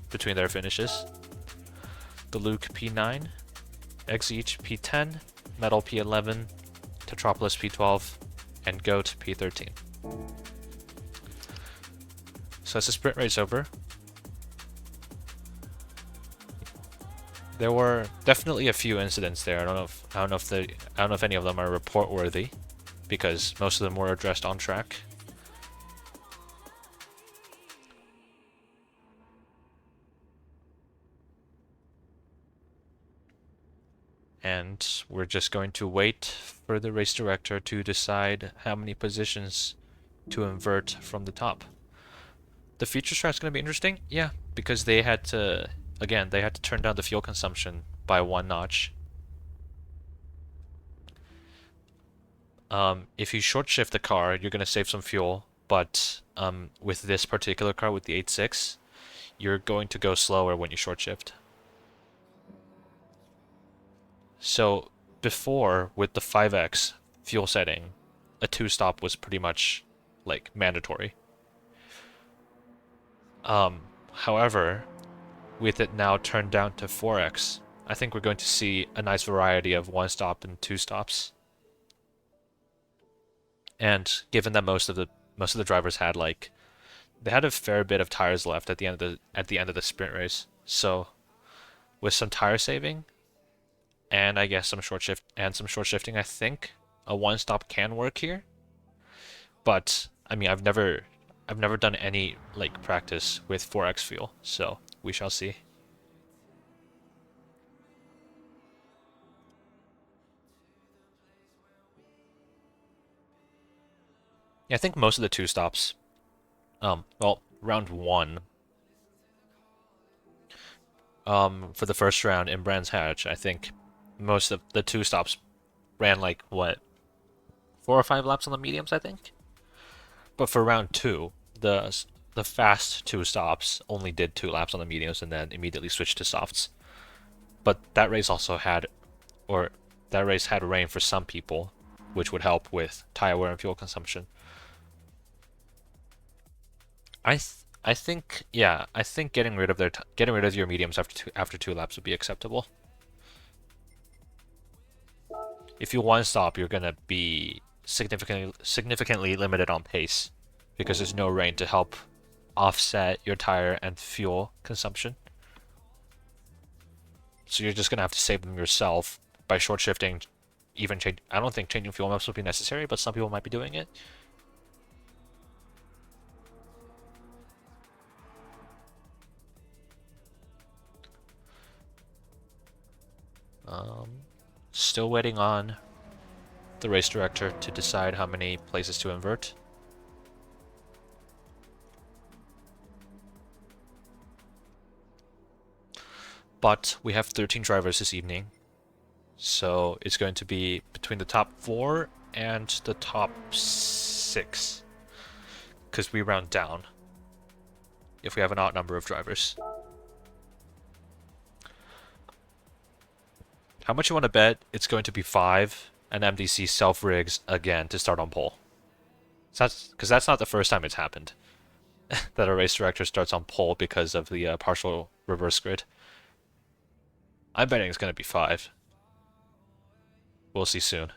between their finishes. The Luke P9, Exeach P10, Metal P11, Tetropolis P12, and Goat P13. So as the sprint race over, there were definitely a few incidents there. I don't know if any of them are report worthy, because most of them were addressed on track. And we're just going to wait for the race director to decide how many positions to invert from the top. The feature strat's going to be interesting, yeah, because they had to turn down the fuel consumption by 1 notch. If you short shift the car, you're going to save some fuel, but with this particular car, with the 8.6, you're going to go slower when you short shift. So before, with the 5X fuel setting, a 2-stop was pretty much like mandatory. However, with it now turned down to 4X, I think we're going to see a nice variety of 1-stop and 2-stops. And given that most of the drivers had they had a fair bit of tires left at the end of the sprint race, so with some tire saving and I guess some short shifting, I think a 1-stop can work here. But I mean, I've never done any practice with 4X fuel, so we shall see. Yeah, I think most of the 2-stops, well, round 1, for the first round in Brands Hatch, I think most of the 2-stops ran 4 or 5 laps on the mediums, I think. But for round 2, the fast 2-stops only did 2 laps on the mediums and then immediately switched to softs. But that race had rain for some people, which would help with tire wear and fuel consumption. I think getting rid of your mediums after 2 laps would be acceptable. If you 1-stop, you're gonna be significantly limited on pace because there's no rain to help offset your tire and fuel consumption. So you're just gonna have to save them yourself by short shifting. I don't think changing fuel maps will be necessary, but some people might be doing it. Still waiting on the race director to decide how many places to invert. But we have 13 drivers this evening, so it's going to be between the top 4 and the top 6, because we round down if we have an odd number of drivers. How much you want to bet it's going to be 5 and MDC self-rigs again to start on pole? Because that's not the first time it's happened that a race director starts on pole because of the partial reverse grid. I'm betting it's going to be 5. We'll see soon.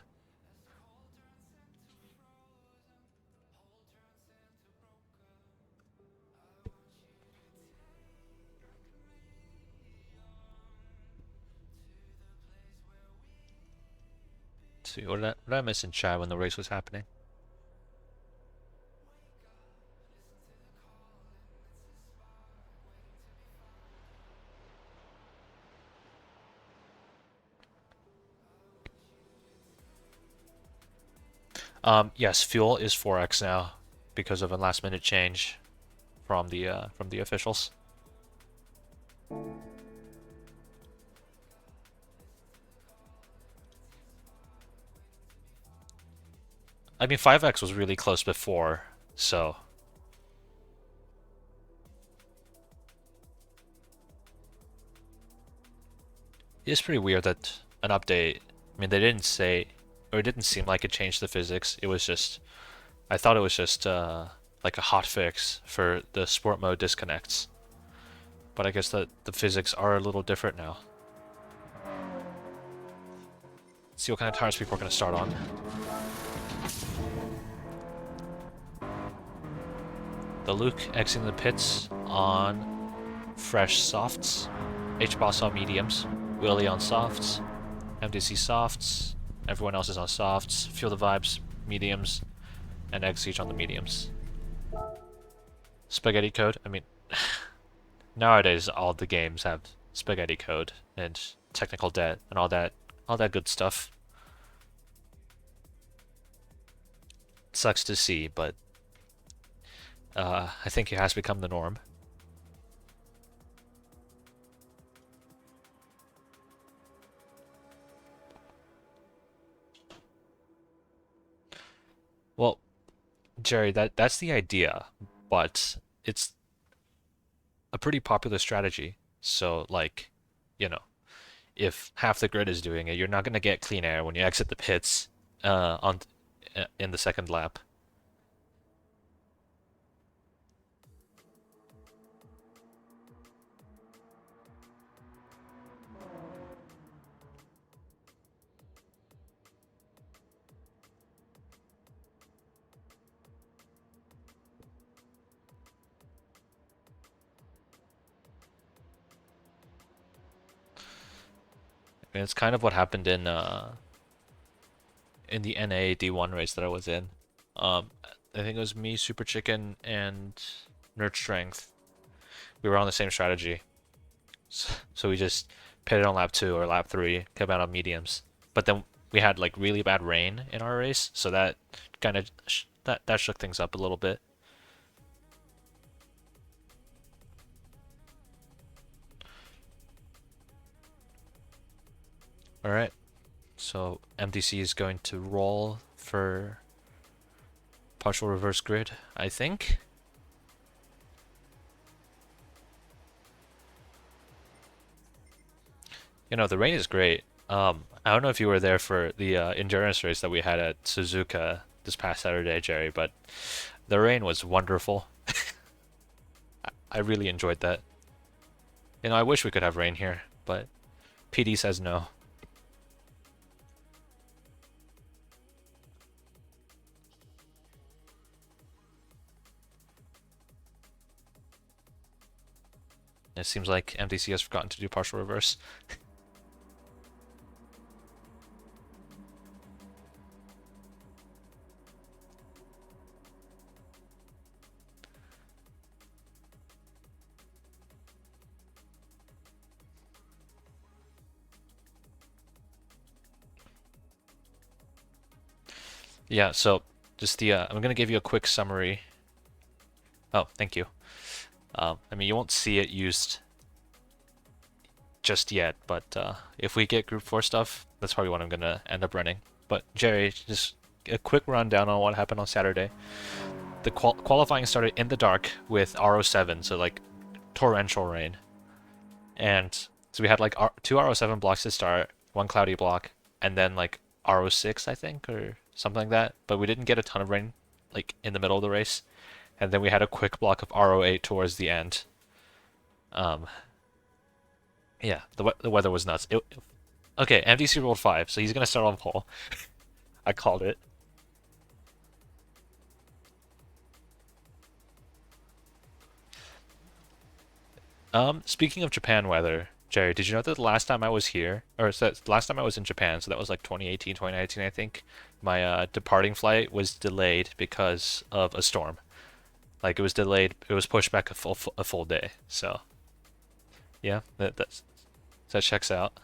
Let's see, what did I miss in chat when the race was happening? Yes, fuel is 4x now because of a last-minute change from the officials. I mean, 5x was really close before, so it's pretty weird that an update. I mean, they didn't say, or it didn't seem like it changed the physics. It was just, I thought it was just like a hot fix for the sport mode disconnects. But I guess that the physics are a little different now. Let's see what kind of tires people are going to start on. The Luke exiting the pits on fresh softs, H-Boss on mediums, Willie on softs, MDC softs, everyone else is on softs, Feel the Vibes mediums, and Exige on the mediums. Spaghetti code, I mean, nowadays all the games have spaghetti code and technical debt and all that good stuff. It sucks to see, but I think it has become the norm. Well, Jerry, that's the idea, but it's a pretty popular strategy. So, like, you know, if half the grid is doing it, you're not gonna get clean air when you exit the pits in the second lap. And it's kind of what happened in the NA D1 race that I was in. I think it was me, Super Chicken, and Nerd Strength. We were on the same strategy. So we just pitted on lap 2 or lap 3, kept out on mediums. But then we had like really bad rain in our race, so that kind of that shook things up a little bit. All right. So MDC is going to roll for partial reverse grid, I think. You know, the rain is great. I don't know if you were there for the endurance race that we had at Suzuka this past Saturday, Jerry, but the rain was wonderful. I really enjoyed that. You know, I wish we could have rain here, but PD says no. It seems like MDC has forgotten to do partial reverse. Yeah, so just I'm gonna give you a quick summary. Oh, thank you. I mean, you won't see it used just yet, but if we get Group 4 stuff, that's probably what I'm gonna end up running. But Jerry, just a quick rundown on what happened on Saturday. The qualifying started in the dark with RO7, so like torrential rain. And so we had like two RO7 blocks to start, one cloudy block, and then like RO6, I think, or something like that. But we didn't get a ton of rain like in the middle of the race. And then we had a quick block of RO8 towards the end. Yeah, the weather was nuts. Okay, MDC rolled 5, so he's gonna start on pole. I called it. Speaking of Japan weather, Jerry, did you know that the last time I was here, or last time I was in Japan, so that was like 2018, 2019, I think, my departing flight was delayed because of a storm. Like it was delayed, it was pushed back a full day. So, yeah, that checks out.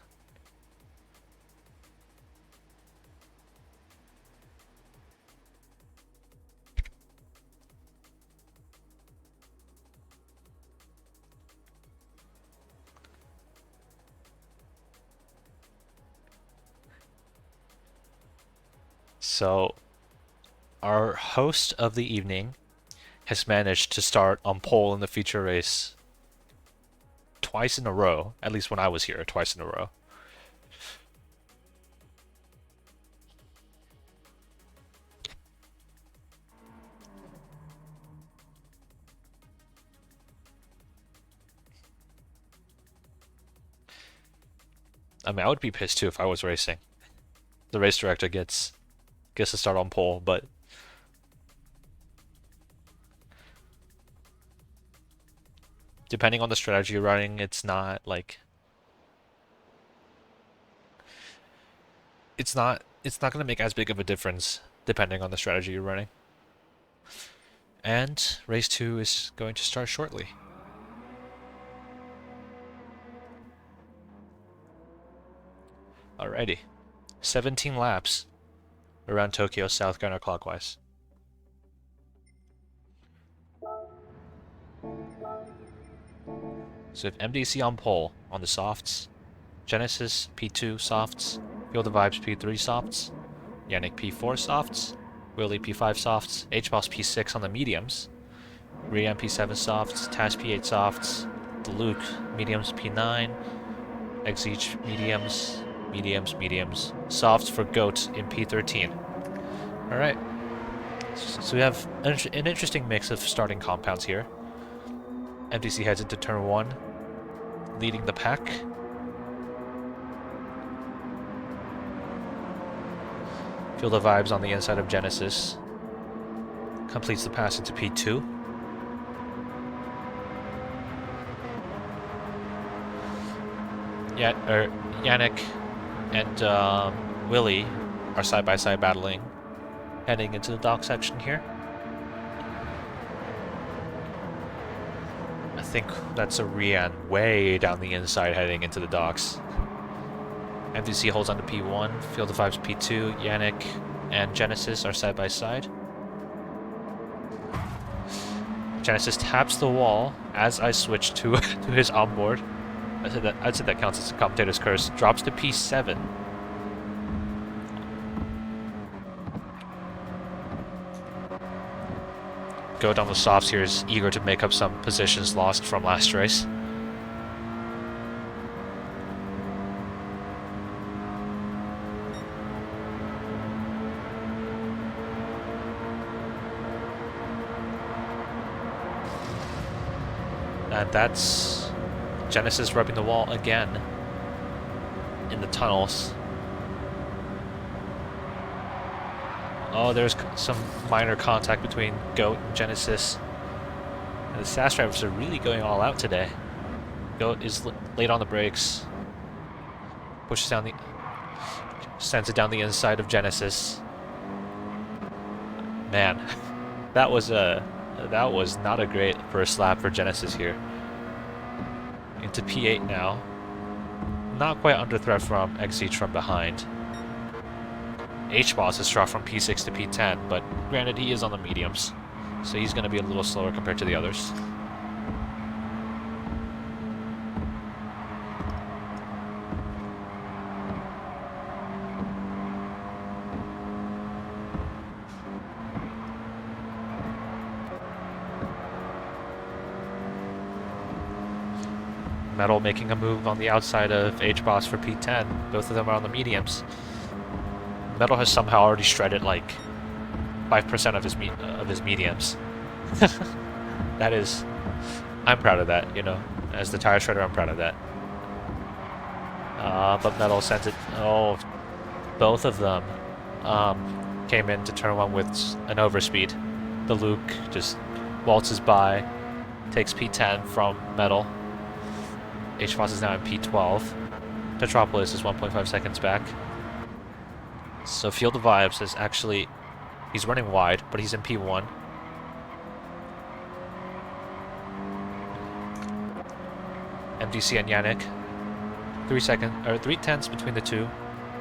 So, our host of the evening has managed to start on pole in the feature race twice in a row, at least when I was here, twice in a row. I mean, I would be pissed too if I was racing. The race director gets to start on pole, but depending on the strategy you're running, it's not like it's not going to make as big of a difference depending on the strategy you're running. And race 2 is going to start shortly. Alrighty. 17 laps around Tokyo south counterclockwise. So if MDC on pole on the softs, Genesis P2 softs, Feel the Vibes P3 softs, Yannick P4 softs, Willie P5 softs, HBoss P6 on the mediums, Rian P7 softs, Taz P8 softs, Luke mediums P9, Exeach mediums, mediums, softs for Goat in P13. Alright, so we have an interesting mix of starting compounds here. MDC heads into turn 1, leading the pack. Feel the Vibes on the inside of Genesis. Completes the pass into P2. Yannick and Willie are side-by-side battling, heading into the dock section here. I think that's a Rian way down the inside heading into the docks. MDC holds on to P1, Feel the Vibes P2, Yannick and Genesis are side by side. Genesis taps the wall as I switch to his onboard. I'd say that counts as a commentator's curse. Drops to P7. Goat on the softs here is eager to make up some positions lost from last race. And that's Genesis rubbing the wall again in the tunnels. Oh, there's some minor contact between Goat and Genesis. And the SAS drivers are really going all out today. Goat is late on the brakes. Pushes down the... Sends it down the inside of Genesis. Man, that was not a great first lap for Genesis here. Into P8 now. Not quite under threat from Exeach from behind. HBoss is dropped from P6 to P10, but granted he is on the mediums, so he's going to be a little slower compared to the others. Metal making a move on the outside of H-Boss for P10. Both of them are on the mediums. Metal has somehow already shredded like 5% of his mediums. That is, I'm proud of that, you know. As the tire shredder, I'm proud of that. But Metal sends it. Oh, both of them came into turn one with an overspeed. The Luke just waltzes by, takes P10 from Metal. H-Boss is now in P12. Petropolis is 1.5 seconds back. So Field of Vibes is actually, he's running wide, but he's in P1. MDC and Yannick, 3 tenths between the two,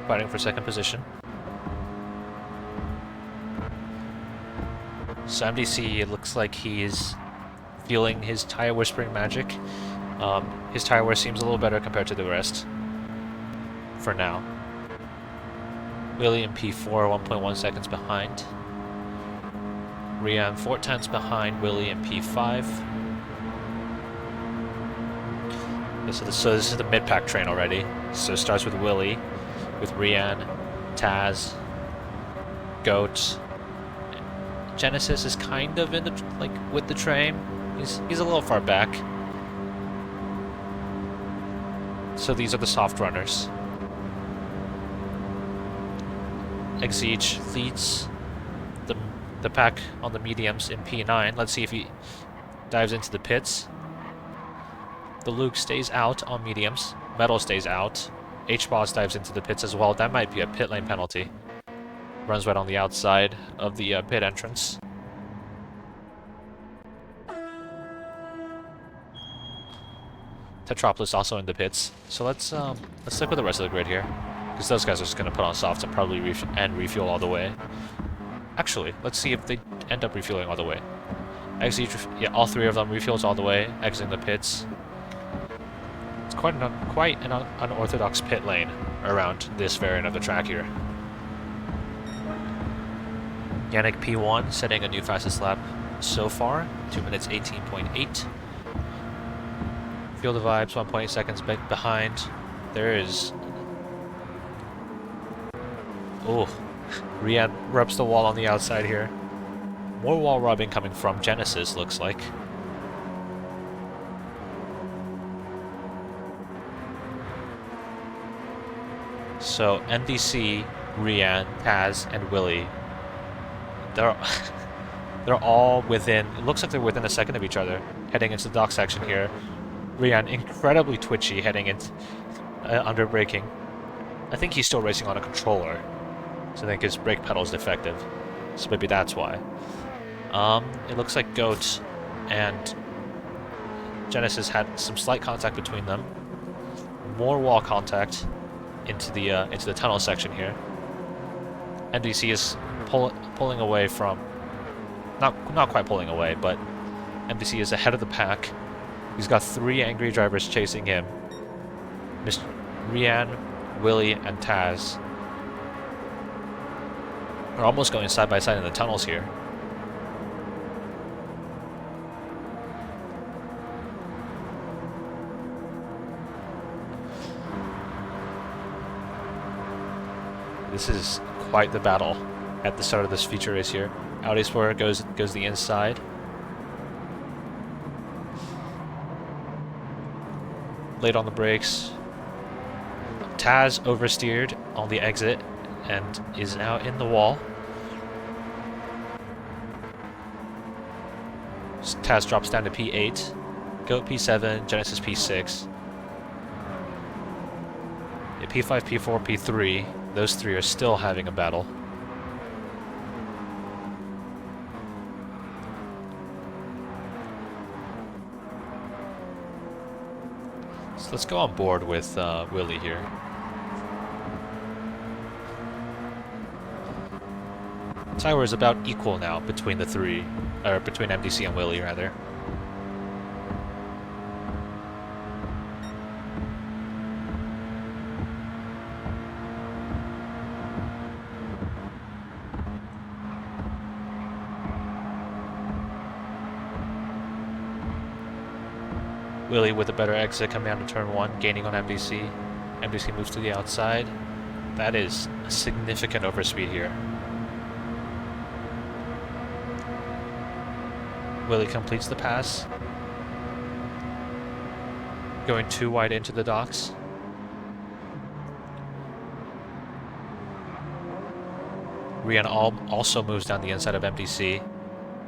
fighting for second position. So MDC, it looks like he is feeling his tire whispering magic. His tire wear seems a little better compared to the rest, for now. Willie in P4, 1.1 seconds behind. Rian 4 tenths behind Willie in P5. So this is the mid-pack train already. So it starts with Willie, with Rian, Taz, Goat. Genesis is kind of in the with the train. He's a little far back. So these are the soft runners. Exige leads the pack on the mediums in P9. Let's see if he dives into the pits. The Luke stays out on mediums. Metal stays out. H-Boss dives into the pits as well. That might be a pit lane penalty. Runs right on the outside of the pit entrance. Tetropolis also in the pits. So let's stick with the rest of the grid here, because those guys are just going to put on softs and probably refuel all the way. Actually, let's see if they end up refueling all the way. Yeah, all three of them refuels all the way, exiting the pits. It's quite an unorthodox pit lane around this variant of the track here. Yannick P1 setting a new fastest lap so far, 2 minutes 18.8. Field of Vibes 1.8 seconds behind. There is... Oh, Rian rubs the wall on the outside here. More wall rubbing coming from Genesis, looks like. So MDC, Rian, Taz, and Willie, they're all within, it looks like they're within a second of each other, heading into the dock section here. Rian incredibly twitchy heading into under braking. I think he's still racing on a controller, so I think his brake pedal is defective. So maybe that's why. It looks like Goat and Genesis had some slight contact between them. More wall contact into the tunnel section here. MDC is pulling away from, not quite pulling away, but MDC is ahead of the pack. He's got 3 angry drivers chasing him. Mr. Rian, Willie, and Taz are almost going side by side in the tunnels here. This is quite the battle at the start of this feature race here. Audi Sport goes the inside. Late on the brakes. Taz oversteered on the exit and is now in the wall. Taz drops down to P8. Goat P7, Genesis P6. Yeah, P5, P4, P3. Those 3 are still having a battle. So let's go on board with Willie here. Tire is about equal now between the 3, or between MDC and Willie rather. Willie with a better exit coming out of turn 1, gaining on MDC. MDC moves to the outside. That is a significant overspeed here. Willie completes the pass. Going too wide into the docks. Rian also moves down the inside of MDC.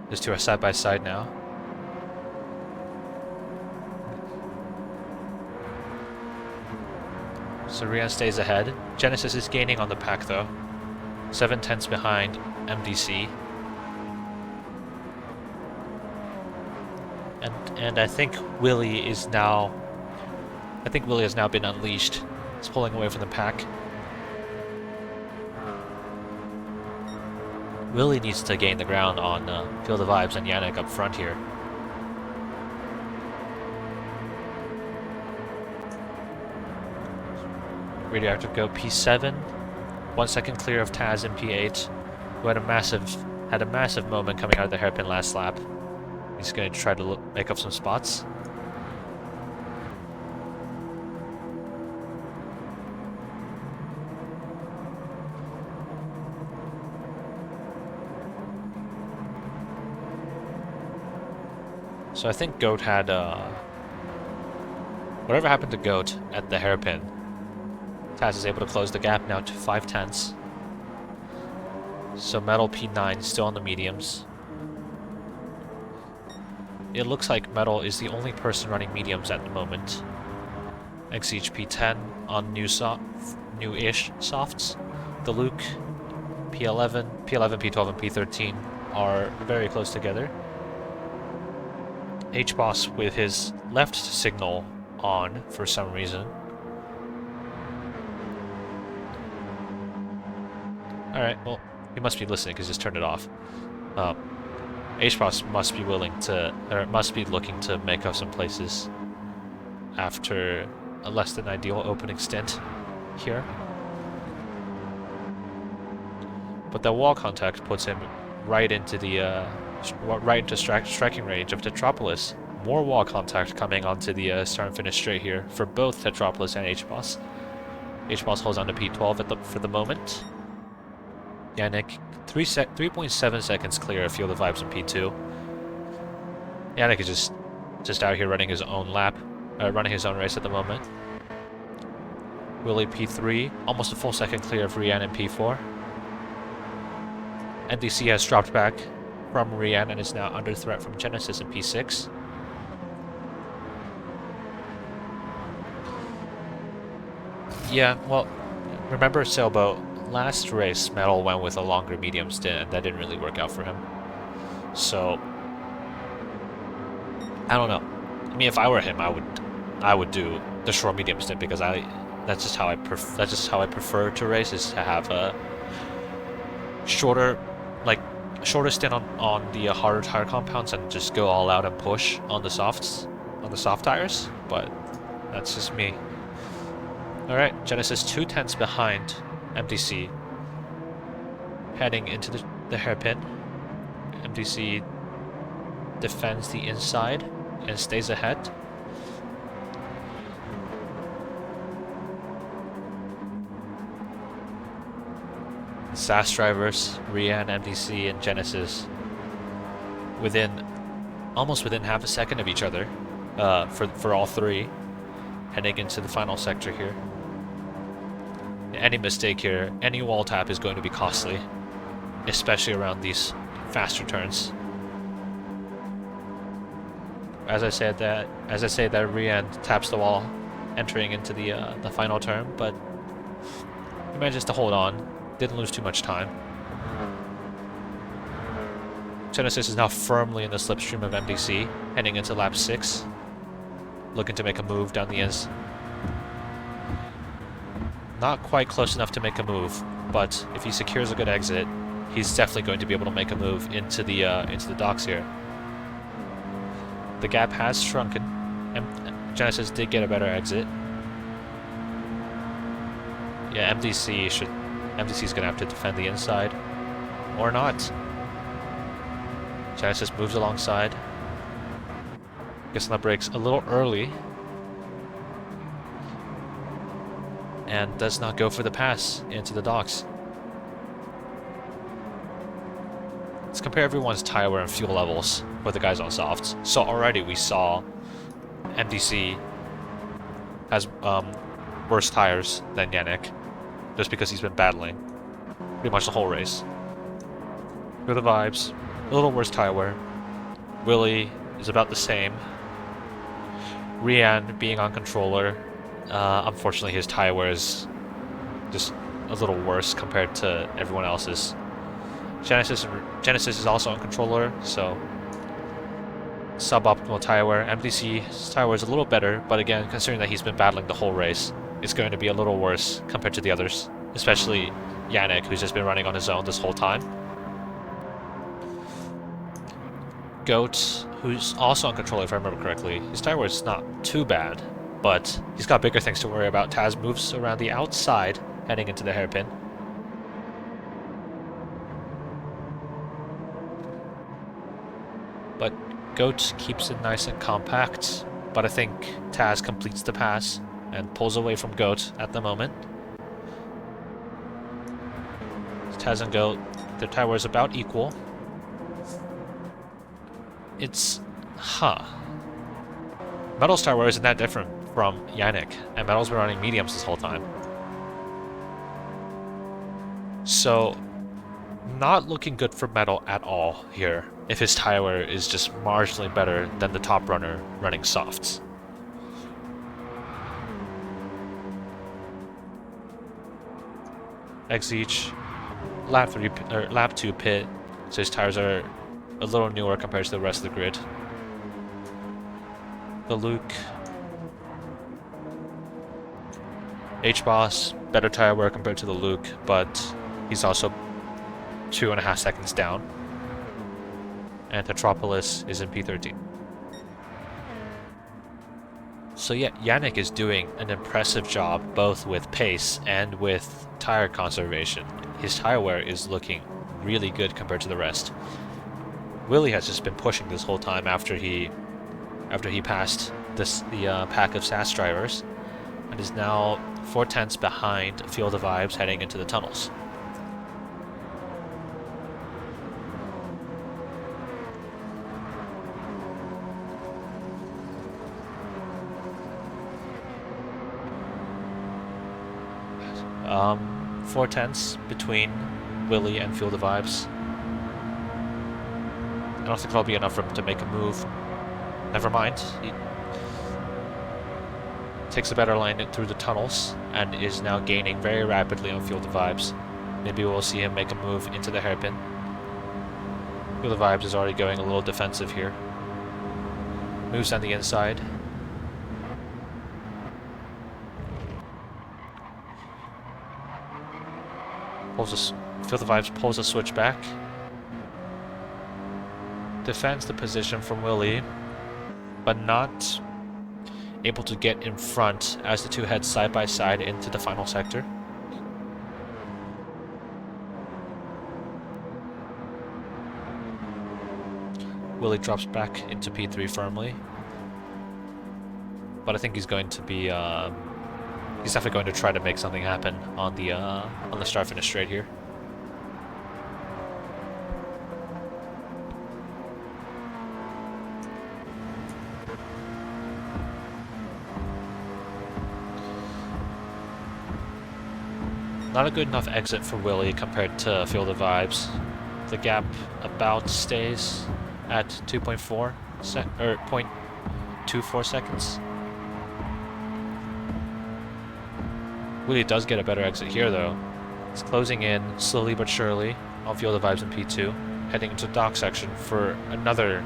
These two are side by side now. So Rian stays ahead. Genesis is gaining on the pack though. 7/10 behind MDC. And I think Willie has now been unleashed. He's pulling away from the pack. Willie needs to gain the ground on Feel the Vibes and Yannick up front here. Radioactive go P7, 1 second clear of Taz in P8, who had a massive moment coming out of the hairpin last lap. He's going to try to make up some spots. So I think Goat had whatever happened to Goat at the hairpin. Taz is able to close the gap now to 5/10. So Metal P9 still on the mediums. It looks like Metal is the only person running mediums at the moment. Exige P10 on new-ish softs. The Luke P11, P12, and P13 are very close together. H-Boss with his left signal on for some reason. Alright, well, he must be listening because he's turned it off. H-Boss must be looking to make up some places after a less than ideal opening stint here. But that wall contact puts him right into the striking range of Tetropolis. More wall contact coming onto the start and finish straight here for both Tetropolis and H-Boss. H-Boss holds on to P12 for the moment. Yannick, 3.7 seconds clear of Feel the Vibes in P2. Yannick is just out here running his own lap, running his own race at the moment. Willie P3, almost a full second clear of Rian in P4. NDC has dropped back from Rian and is now under threat from Genesis in P6. Yeah, well, remember Sailboat? Last race, Metal went with a longer medium stint, and that didn't really work out for him. So, I don't know. I mean, if I were him, I would do the short medium stint because that's just how I prefer to race, is to have a shorter stint on the harder tire compounds and just go all out and push on the soft tires. But that's just me. All right, Genesis 2/10 behind MDC, heading into the hairpin. MDC defends the inside and stays ahead. SAS drivers, Rian, MDC, and Genesis almost within half a second of each other for all three, heading into the final sector here. Any mistake here, any wall tap is going to be costly, especially around these faster turns. As I say that Rian taps the wall, entering into the final turn, but he manages to hold on. Didn't lose too much time. Genesis is now firmly in the slipstream of MDC, heading into lap 6, looking to make a move down the ends. Not quite close enough to make a move, but if he secures a good exit, he's definitely going to be able to make a move into the docks here. The gap has shrunken, and Genesis did get a better exit. Yeah, MDC's gonna have to defend the inside, or not. Genesis moves alongside. Gets on the brakes a little early. And does not go for the pass into the docks. Let's compare everyone's tire wear and fuel levels for the guys on softs. So already we saw MDC has worse tires than Yannick, just because he's been battling pretty much the whole race. For the vibes, a little worse tire wear. Willie is about the same. Rian being on controller, unfortunately his tire wear is just a little worse compared to everyone else's. Genesis is also on controller, so suboptimal tire wear. MDC's tire wear is a little better, but again, considering that he's been battling the whole race, it's going to be a little worse compared to the others, especially Yannick, who's just been running on his own this whole time. Goat, who's also on controller if I remember correctly, his tire wear is not too bad, but he's got bigger things to worry about. Taz moves around the outside, heading into the hairpin. But Goat keeps it nice and compact, but I think Taz completes the pass and pulls away from Goat at the moment. Taz and Goat, their tire wear is about equal. It's... Metal's tire wear isn't that different from Yannick, and Metal's been running mediums this whole time. So, not looking good for Metal at all here, if his tire wear is just marginally better than the top runner running softs. Eggs each, lap 2 pit, so his tires are a little newer compared to the rest of the grid. The Luke, H-Boss, better tire wear compared to the Luke, but he's also 2.5 seconds down. And Tetropolis is in P13. So yeah, Yannick is doing an impressive job both with pace and with tire conservation. His tire wear is looking really good compared to the rest. Willie has just been pushing this whole time after he passed the pack of SAS drivers, and is now 4/10 behind Field of Vibes heading into the tunnels. Um, 4/10 between Willie and Field of Vibes. I don't think that'll be enough for him to make a move. Never mind. He takes a better line through the tunnels and is now gaining very rapidly on Field of Vibes. Maybe we'll see him make a move into the hairpin. Field of Vibes is already going a little defensive here. Moves on the inside. Field of Vibes pulls a switch back. Defends the position from Willie, but not able to get in front as the two head side by side into the final sector. Willie drops back into P3 firmly, but I think he's going to be he's definitely going to try to make something happen on the start finish straight here. Not a good enough exit for Willie compared to Field of Vibes. The gap about stays at 0.24 seconds. Willie does get a better exit here though. It's closing in slowly but surely on Field of Vibes in P2, heading into the dock section for another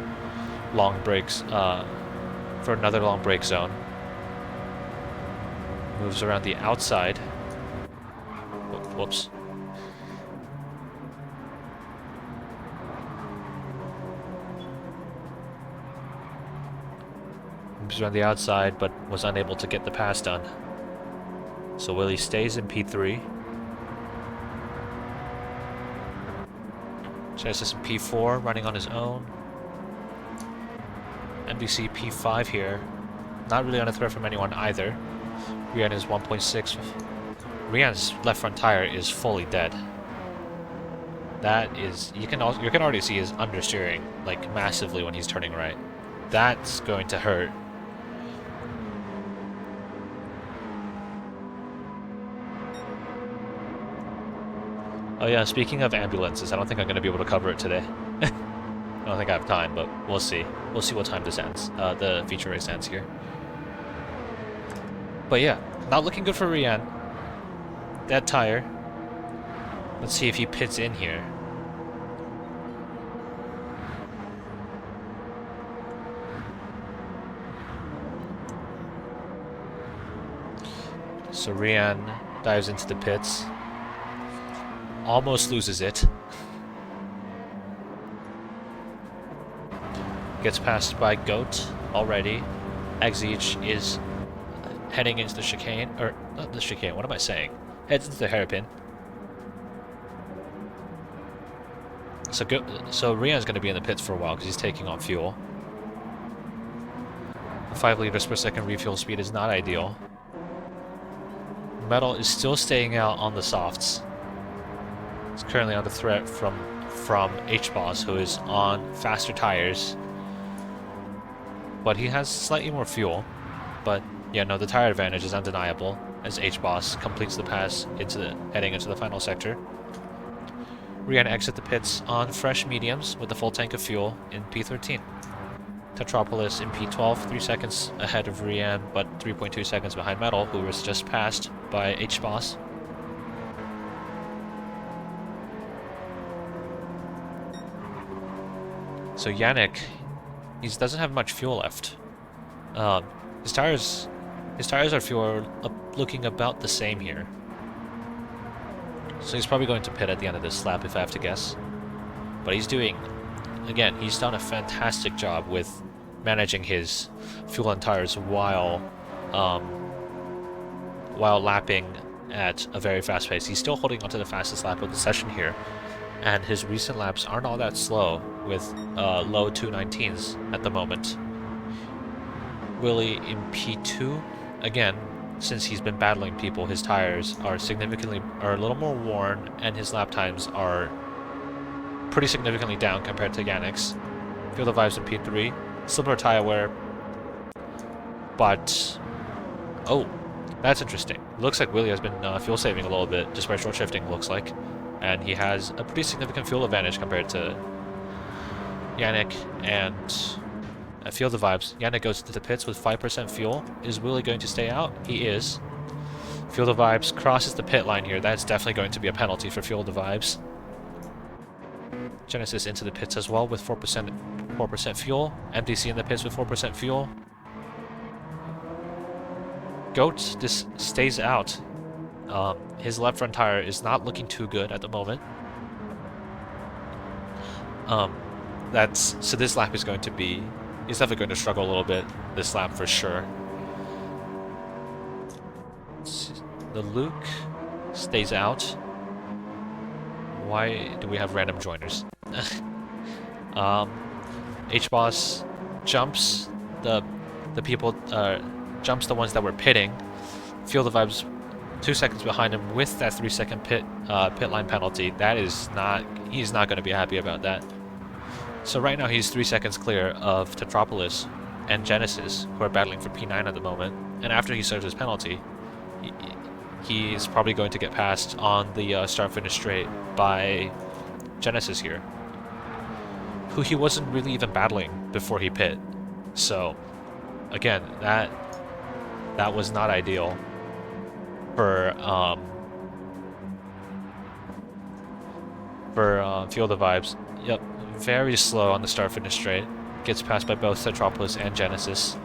long break zone. Moves around the outside. Whoops. Moves around the outside, but was unable to get the pass done. So Willie stays in P3. Genesis in P4, running on his own. NBC P5 here. Not really on a threat from anyone either. Rian is 1.6. Rian's left front tire is fully dead. That is, you can already see his understeering like massively when he's turning right. That's going to hurt. Oh yeah, speaking of ambulances, I don't think I'm going to be able to cover it today. I don't think I have time, but we'll see. We'll see what time this ends. The feature race ends here. But yeah, not looking good for Rian. Dead tire. Let's see if he pits in here. So Rian dives into the pits. Almost loses it. Gets passed by Goat already. Exige is heading into the chicane, or not the chicane, what am I saying? Heads into the hairpin. So Rian's going to be in the pits for a while because he's taking on fuel. 5 liters per second refuel speed is not ideal. Metal is still staying out on the softs. It's currently under threat from H-Boss, who is on faster tires. But he has slightly more fuel. But yeah, no, the tire advantage is undeniable as H-Boss completes the pass heading into the final sector. Rian exit the pits on fresh mediums with a full tank of fuel in P13. Tetropolis in P12, 3 seconds ahead of Rian, but 3.2 seconds behind Metal, who was just passed by H-Boss. So Yannick, he doesn't have much fuel left. His tires are looking about the same here. So he's probably going to pit at the end of this lap, if I have to guess. But he's done a fantastic job with managing his fuel and tires while lapping at a very fast pace. He's still holding onto the fastest lap of the session here, and his recent laps aren't all that slow with low 219s at the moment. Willie in P2, again, since he's been battling people, his tires are a little more worn, and his lap times are pretty significantly down compared to Yannick's. Feel the vibes in P3, similar tire wear, but oh, that's interesting. Looks like Willie has been fuel saving a little bit just by short shifting, looks like, and he has a pretty significant fuel advantage compared to Yannick. And I feel the vibes. Yannick goes into the pits with 5% fuel. Is Willie going to stay out? He is. Feel the vibes crosses the pit line here. That's definitely going to be a penalty for Feel the Vibes. Genesis into the pits as well with 4% fuel. MDC in the pits with 4% fuel. Goat just stays out. His left front tire is not looking too good at the moment. So this lap is going to be... He's definitely going to struggle a little bit this lap for sure. The Luke stays out. Why do we have random joiners? H-Boss jumps the people, jumps the ones that were pitting. Feel the vibes 2 seconds behind him with that 3-second pit line penalty. He's not going to be happy about that. So right now he's 3 seconds clear of Tetropolis and Genesis, who are battling for P9 at the moment. And after he serves his penalty, he's probably going to get passed on the start-finish straight by Genesis here, who he wasn't really even battling before he pit. So again, that was not ideal for Feel the Vibes. Yep. Very slow on the start-finish straight. Gets passed by both Tetropolis and Genesis.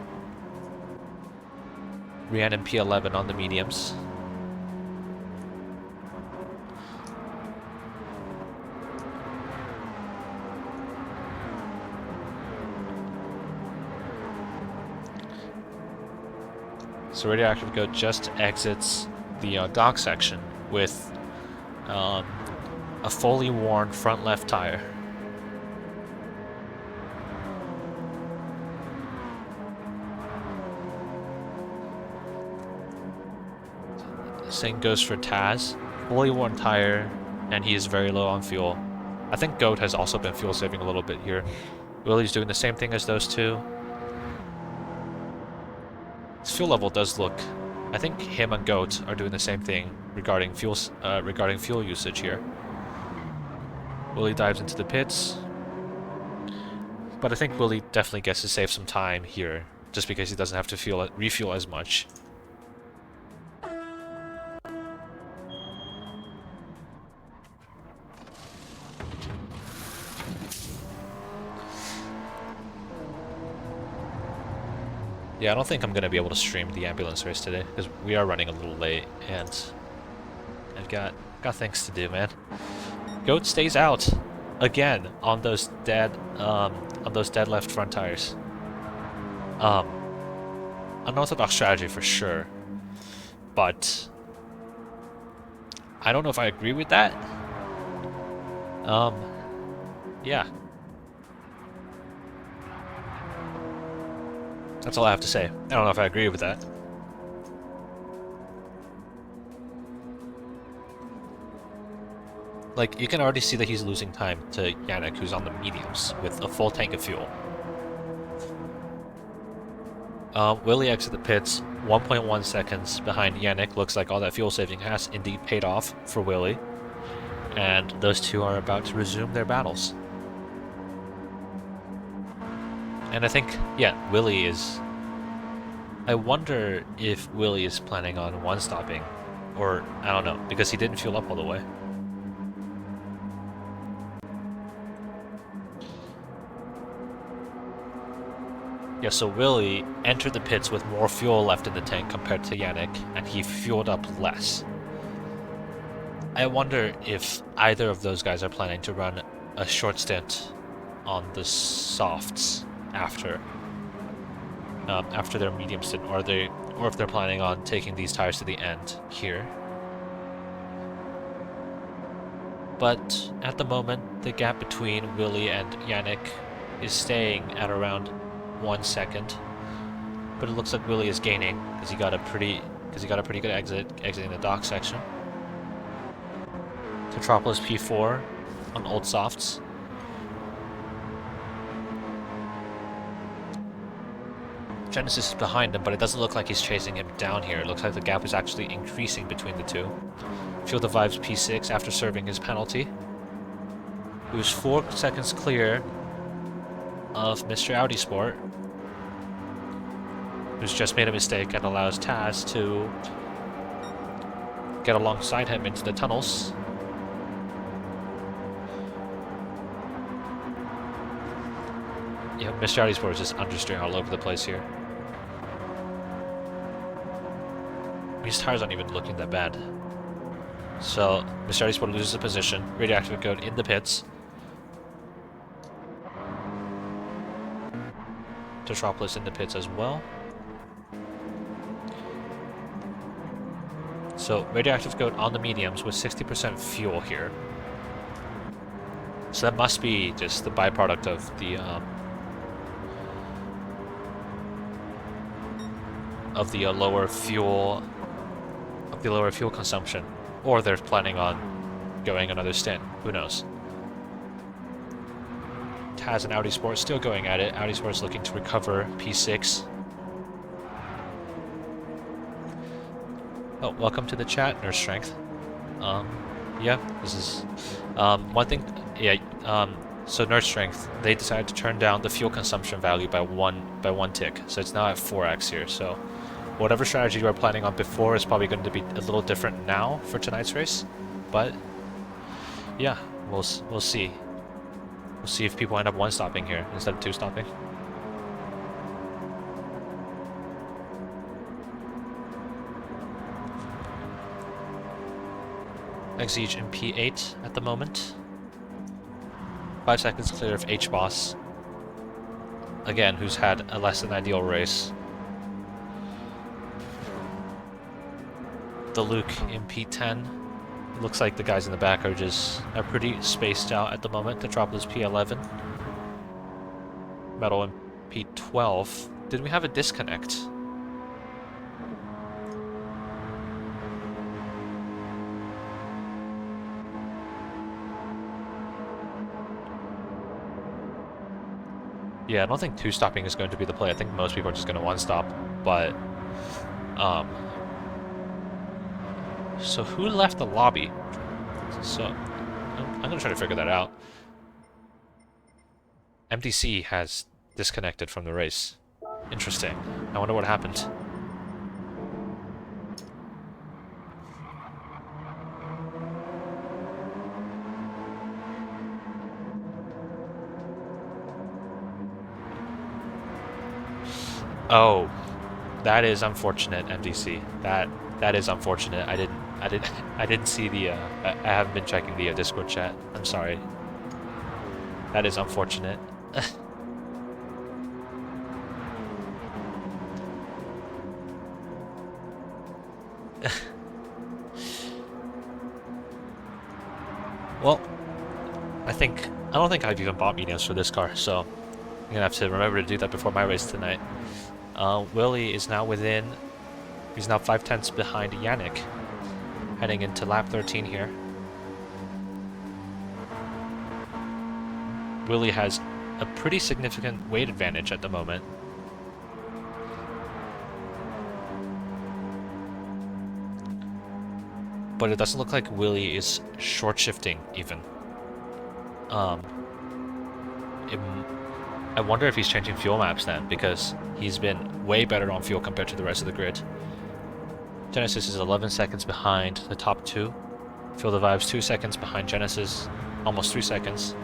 Rian in P11 on the mediums. So Radioactive Goat just exits the dock section with a fully worn front left tire. Same goes for Taz. Fully worn tire, and he is very low on fuel. I think Goat has also been fuel saving a little bit here. Willie's doing the same thing as those two. His fuel level does look... I think him and Goat are doing the same thing regarding fuel usage here. Willie dives into the pits. But I think Willie definitely gets to save some time here, just because he doesn't have to refuel as much. Yeah, I don't think I'm going to be able to stream the ambulance race today, because we are running a little late, and I've got things to do, man. Goat stays out again on those dead left front tires. Unorthodox strategy for sure, but I don't know if I agree with that. Yeah. That's all I have to say. I don't know if I agree with that. Like, you can already see that he's losing time to Yannick, who's on the mediums, with a full tank of fuel. Willie exit the pits, 1.1 seconds behind Yannick. Looks like all that fuel saving has indeed paid off for Willie. And those two are about to resume their battles. And I think, yeah, Willie is... I wonder if Willie is planning on one-stopping. Or, I don't know, because he didn't fuel up all the way. Yeah, so Willie entered the pits with more fuel left in the tank compared to Yannick, and he fueled up less. I wonder if either of those guys are planning to run a short stint on the softs after their medium stint, or if they're planning on taking these tires to the end here. But at the moment, the gap between Willie and Yannick is staying at around 1 second. But it looks like Willie is gaining because he got a pretty good exit, exiting the dock section. Metropolis P4 on old softs. Genesis is behind him, but it doesn't look like he's chasing him down here. It looks like the gap is actually increasing between the two. Field of Vibes P6 after serving his penalty. He was 4 seconds clear of Mr. Audi Sport, who's just made a mistake and allows Taz to get alongside him into the tunnels. Yeah, Mr. Audi Sport is just understeering all over the place here. These tires aren't even looking that bad. So, Mr. Audi Sport loses a position. Radioactive Goat in the pits. Metropolis in the pits as well. So, Radioactive Goat on the mediums with 60% fuel here. So that must be just the byproduct of the lower fuel consumption, or they're planning on going another stint. Who knows? Taz and Audi Sport still going at it. Audi Sport's looking to recover P6. Oh, welcome to the chat, Nurse Strength. Yeah, this is one thing. Yeah, so Nurse Strength, they decided to turn down the fuel consumption value by one tick, so it's now at 4x here. So whatever strategy you were planning on before is probably going to be a little different now for tonight's race. But yeah, we'll see. We'll see if people end up one-stopping here instead of two-stopping. Exige in P8 at the moment. 5 seconds clear of H-Boss. Again, who's had a less than ideal race. The Luke in P10. Looks like the guys in the back are pretty spaced out at the moment. Metropolis P11. Metal in P12. Did we have a disconnect? Yeah, I don't think two-stopping is going to be the play. I think most people are just going to one-stop, but... So who left the lobby? So, I'm going to try to figure that out. MDC has disconnected from the race. Interesting. I wonder what happened. Oh, that is unfortunate, MDC. That is unfortunate. I didn't see the. I haven't been checking the Discord chat. I'm sorry. That is unfortunate. Well, I don't think I've even bought mediums for this car, so I'm gonna have to remember to do that before my race tonight. Willie is now within. He's now 5/10ths behind Yannick, heading into lap 13 here. Willie has a pretty significant weight advantage at the moment. But it doesn't look like Willie is short shifting even. I wonder if he's changing fuel maps then, because he's been way better on fuel compared to the rest of the grid. Genesis is 11 seconds behind the top two. Feel the Vibes 2 seconds behind Genesis, almost 3 seconds.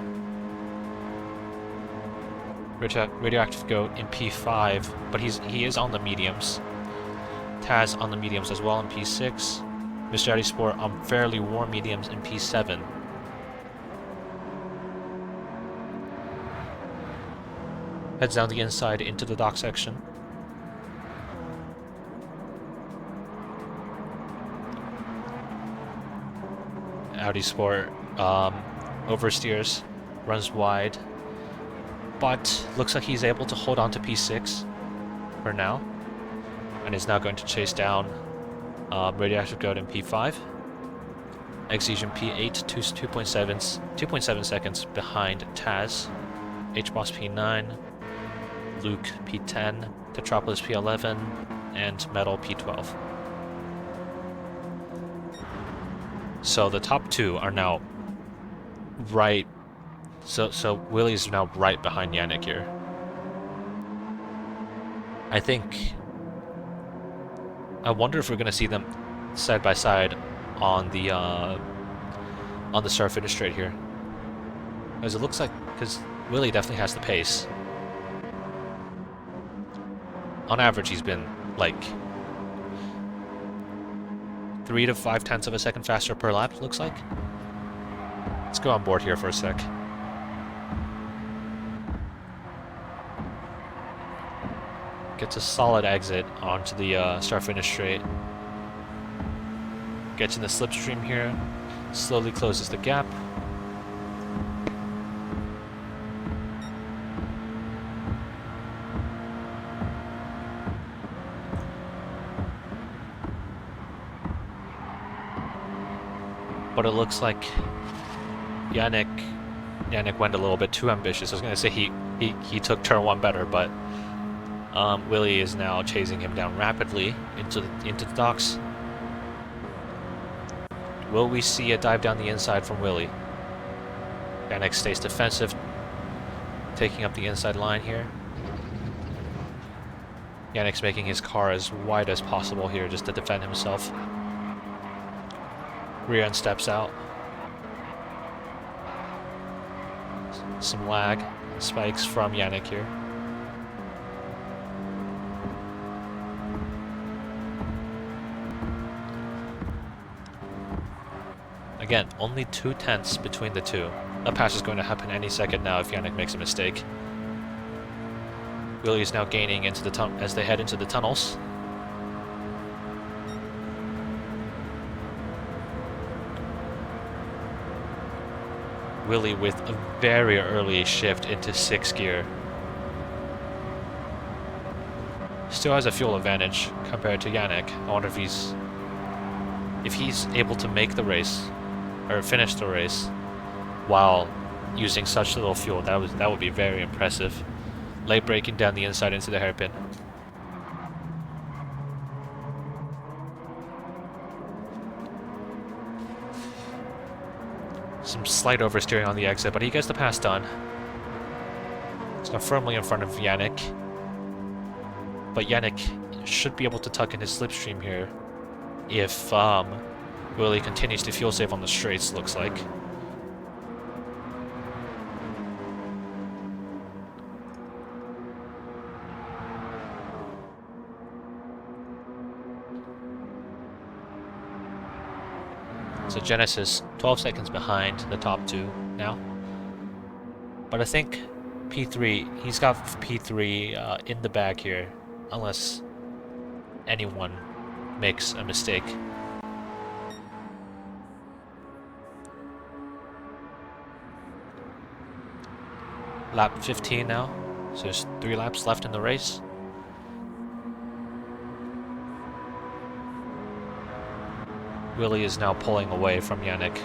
Radioactive Goat in P5, but he is on the mediums. Taz on the mediums as well in P6. Mr. Addy Sport on fairly warm mediums in P7. Heads down the inside into the dock section. Audi Sport oversteers, runs wide, but looks like he's able to hold on to P6 for now, and is now going to chase down Radioactive Goat in P5. Exesion P8, 2.7 seconds behind Taz. HBoss P9, Luke P10, Tetropolis P11, and Metal P12. So the top two are now right. So Willie's now right behind Yannick here. I wonder if we're going to see them side by side on the start finish straight here, because it looks like Willie definitely has the pace. On average, he's been like 3 to 5 tenths of a second faster per lap, looks like. Let's go on board here for a sec. Gets a solid exit onto the start-finish straight. Gets in the slipstream here. Slowly closes the gap. But it looks like Yannick went a little bit too ambitious. I was going to say he took turn 1 better, but Willie is now chasing him down rapidly into the docks. Will we see a dive down the inside from Willie? Yannick stays defensive, taking up the inside line here. Yannick's making his car as wide as possible here just to defend himself. Rear end steps out. Some lag spikes from Yannick here. Again, only 2 tenths between the two. A pass is going to happen any second now if Yannick makes a mistake. Willie is now gaining into the as they head into the tunnels. Willie with a very early shift into 6th gear. Still has a fuel advantage compared to Yannick. I wonder if he's able to make the race or finish the race while using such little fuel. That would be very impressive. late braking down the inside into the hairpin. Some slight oversteering on the exit, but he gets the pass done. He's now firmly in front of Yannick. But Yannick should be able to tuck in his slipstream here if Willie continues to fuel save on the straights, looks like. So Genesis 12 seconds behind the top two now. But I think P3, he's got P3 in the bag here, unless anyone makes a mistake. Lap 15 now, so there's 3 laps left in the race. Willie is now pulling away from Yannick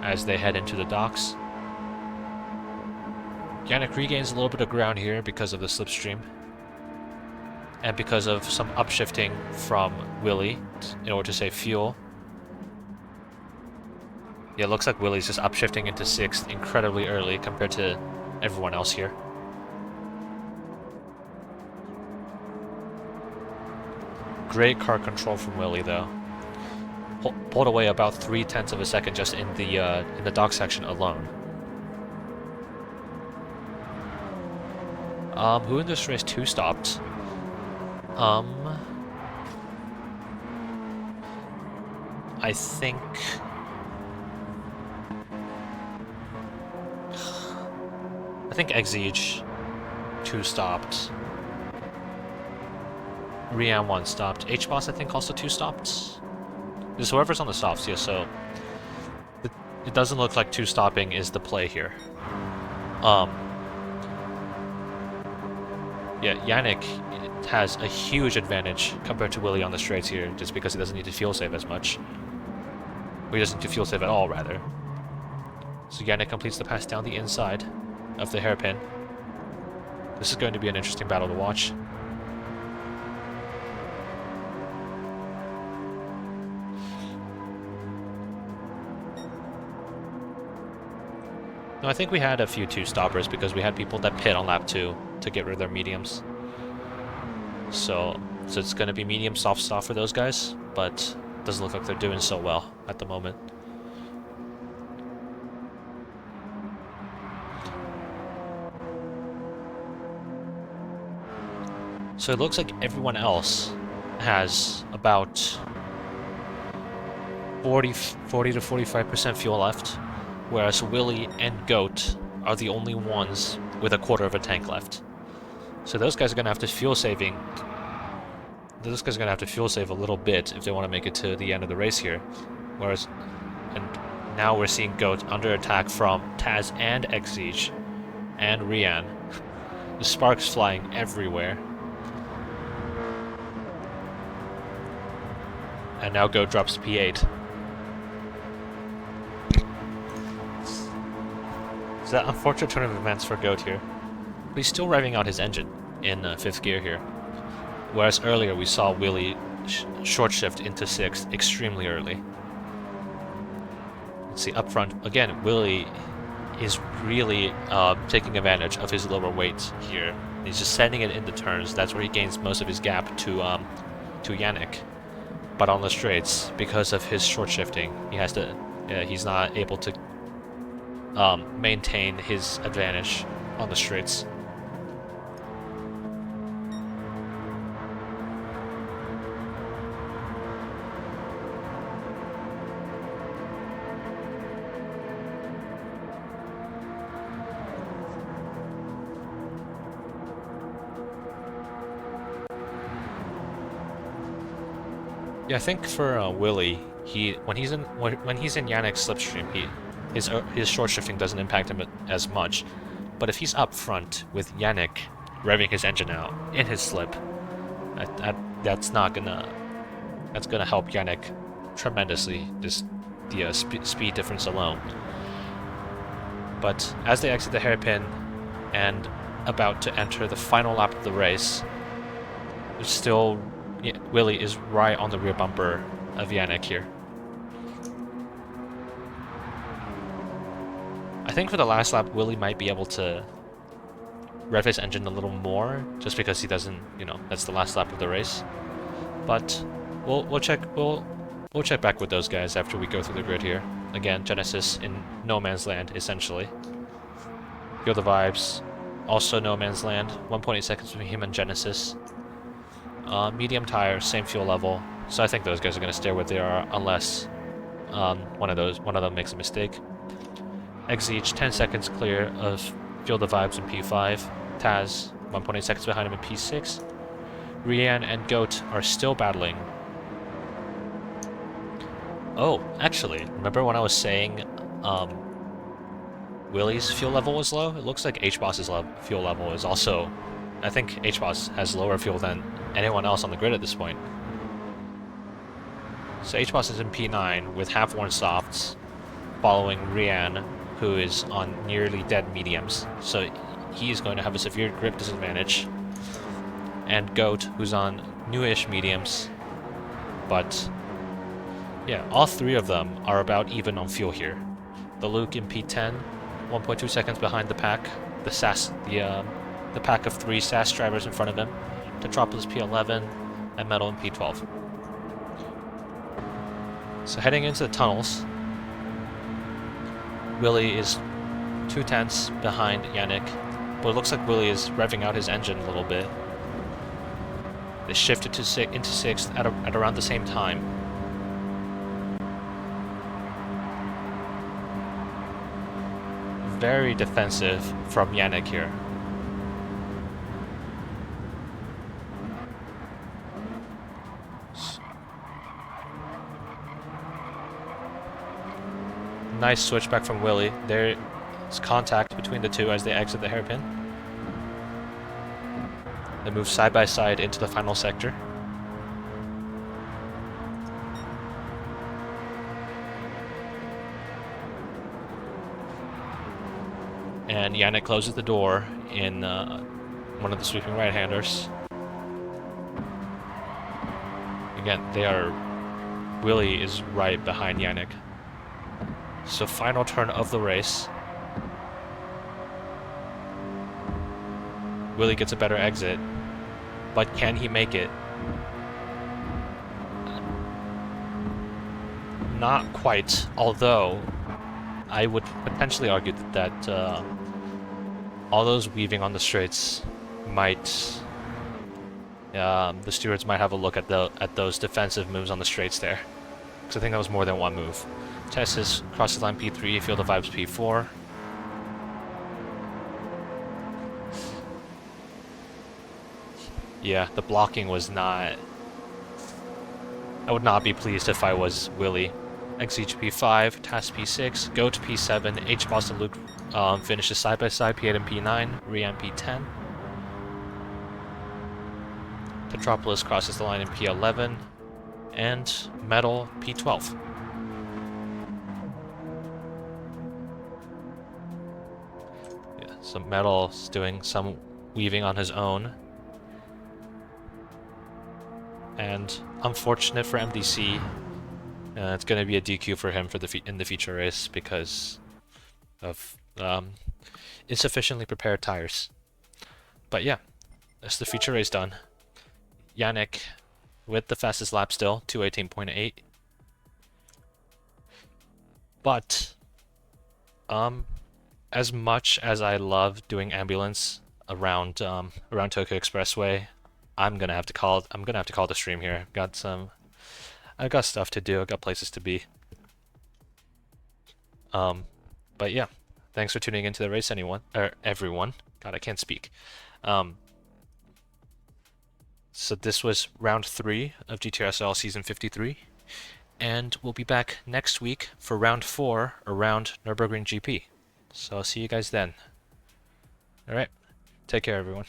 as they head into the docks. Yannick regains a little bit of ground here because of the slipstream and because of some upshifting from Willie in order to save fuel. Yeah, it looks like Willie's just upshifting into 6th incredibly early compared to everyone else here. Great car control from Willie though. Pulled away about 0.3 of a second just in the dock section alone. Who in this race 2 stopped? I think Exige 2 stopped. Rian 1 stopped. H-Boss I think also 2 stopped. Just whoever's on the softs, yeah, so it doesn't look like 2 stopping is the play here. Yeah, Yannick has a huge advantage compared to Willie on the straights here, just because he doesn't need to fuel save as much. Or he doesn't need to fuel save at all, rather. So Yannick completes the pass down the inside of the hairpin. This is going to be an interesting battle to watch. No, I think we had a few 2 stoppers because we had people that pit on lap 2 to get rid of their mediums. So it's going to be medium soft stop for those guys, but it doesn't look like they're doing so well at the moment. So it looks like everyone else has about 40 to 45% fuel left, whereas Willie and Goat are the only ones with a quarter of a tank left. So those guys are going to have to fuel save a little bit if they want to make it to the end of the race here. Whereas, and now we're seeing Goat under attack from Taz and Exige and Rian. The sparks flying everywhere. And now Goat drops to P8. It's that unfortunate turn of events for Goat here. But he's still revving out his engine in 5th gear here. Whereas earlier we saw Willie short shift into 6th extremely early. Let's see, up front, again, Willie is really taking advantage of his lower weight here. He's just sending it in the turns. That's where he gains most of his gap to Yannick. But on the straights, because of his short shifting, he's not able to maintain his advantage on the straights. Yeah, I think for Willie, when he's in Yannick's slipstream, his short shifting doesn't impact him as much. But if he's up front with Yannick revving his engine out in his slip, that's gonna help Yannick tremendously. Just the speed difference alone. But as they exit the hairpin, and about to enter the final lap of the race. There's still, yeah, Willie is right on the rear bumper of Yannick here. I think for the last lap, Willie might be able to rev his engine a little more, just because he doesn't, you know, that's the last lap of the race. But we'll check back with those guys after we go through the grid here. Again, Genesis in no man's land, essentially. Feel the vibes. Also no man's land. 1.8 seconds between him and Genesis. Medium tire, same fuel level. So I think those guys are going to stay where they are unless one of them makes a mistake. Exit each 10 seconds clear of Feel the Vibes in P5. Taz 1.8 seconds behind him in P6. Rianne and Goat are still battling. Oh, actually, remember when I was saying Willie's fuel level was low? It looks like HBoss's fuel level is also... I think HBoss has lower fuel than anyone else on the grid at this point. So HBoss is in P9 with half-worn softs, following Rianne, who is on nearly dead mediums. So he is going to have a severe grip disadvantage. And Goat, who's on newish mediums. But yeah, all three of them are about even on fuel here. The Luke in P10, 1.2 seconds behind the pack. The pack of three SAS drivers in front of him. Tetropolis P11 and Metal in P12. So heading into the tunnels, Willie is 2/10 behind Yannick, but it looks like Willie is revving out his engine a little bit. They shifted to into 6th at around the same time. Very defensive from Yannick here. Nice switchback from Willie. There's contact between the two as they exit the hairpin. They move side by side into the final sector. And Yannick closes the door in one of the sweeping right-handers. Again, Willie is right behind Yannick. So final turn of the race. Willie gets a better exit, but can he make it? Not quite, although I would potentially argue that all those weaving on the straights might... the stewards might have a look at those defensive moves on the straights there. Because I think that was more than one move. Tessis crosses line P3, Feel the Vibes P4. Yeah, the blocking was not... I would not be pleased if I was Willie. Exige P5, Task P6, Goat P7, HBoss and Luke finishes side by side, P8 and P9, Rianne P10. Tetropolis crosses the line in P11, and Metal P12. Yeah, so Metal's doing some weaving on his own. And unfortunate for MDC, it's going to be a DQ for him in the feature race because of insufficiently prepared tires. But yeah, that's the feature race done. Yannick with the fastest lap still, 2:18.8. But as much as I love doing ambulance around Tokyo Expressway, I'm gonna have to call the stream here. I've got stuff to do. I've got places to be. But yeah, thanks for tuning into the race, everyone. God, I can't speak. So this was round 3 of GTRSL Season 53, and we'll be back next week for round 4 around Nürburgring GP. So I'll see you guys then. All right, take care, everyone.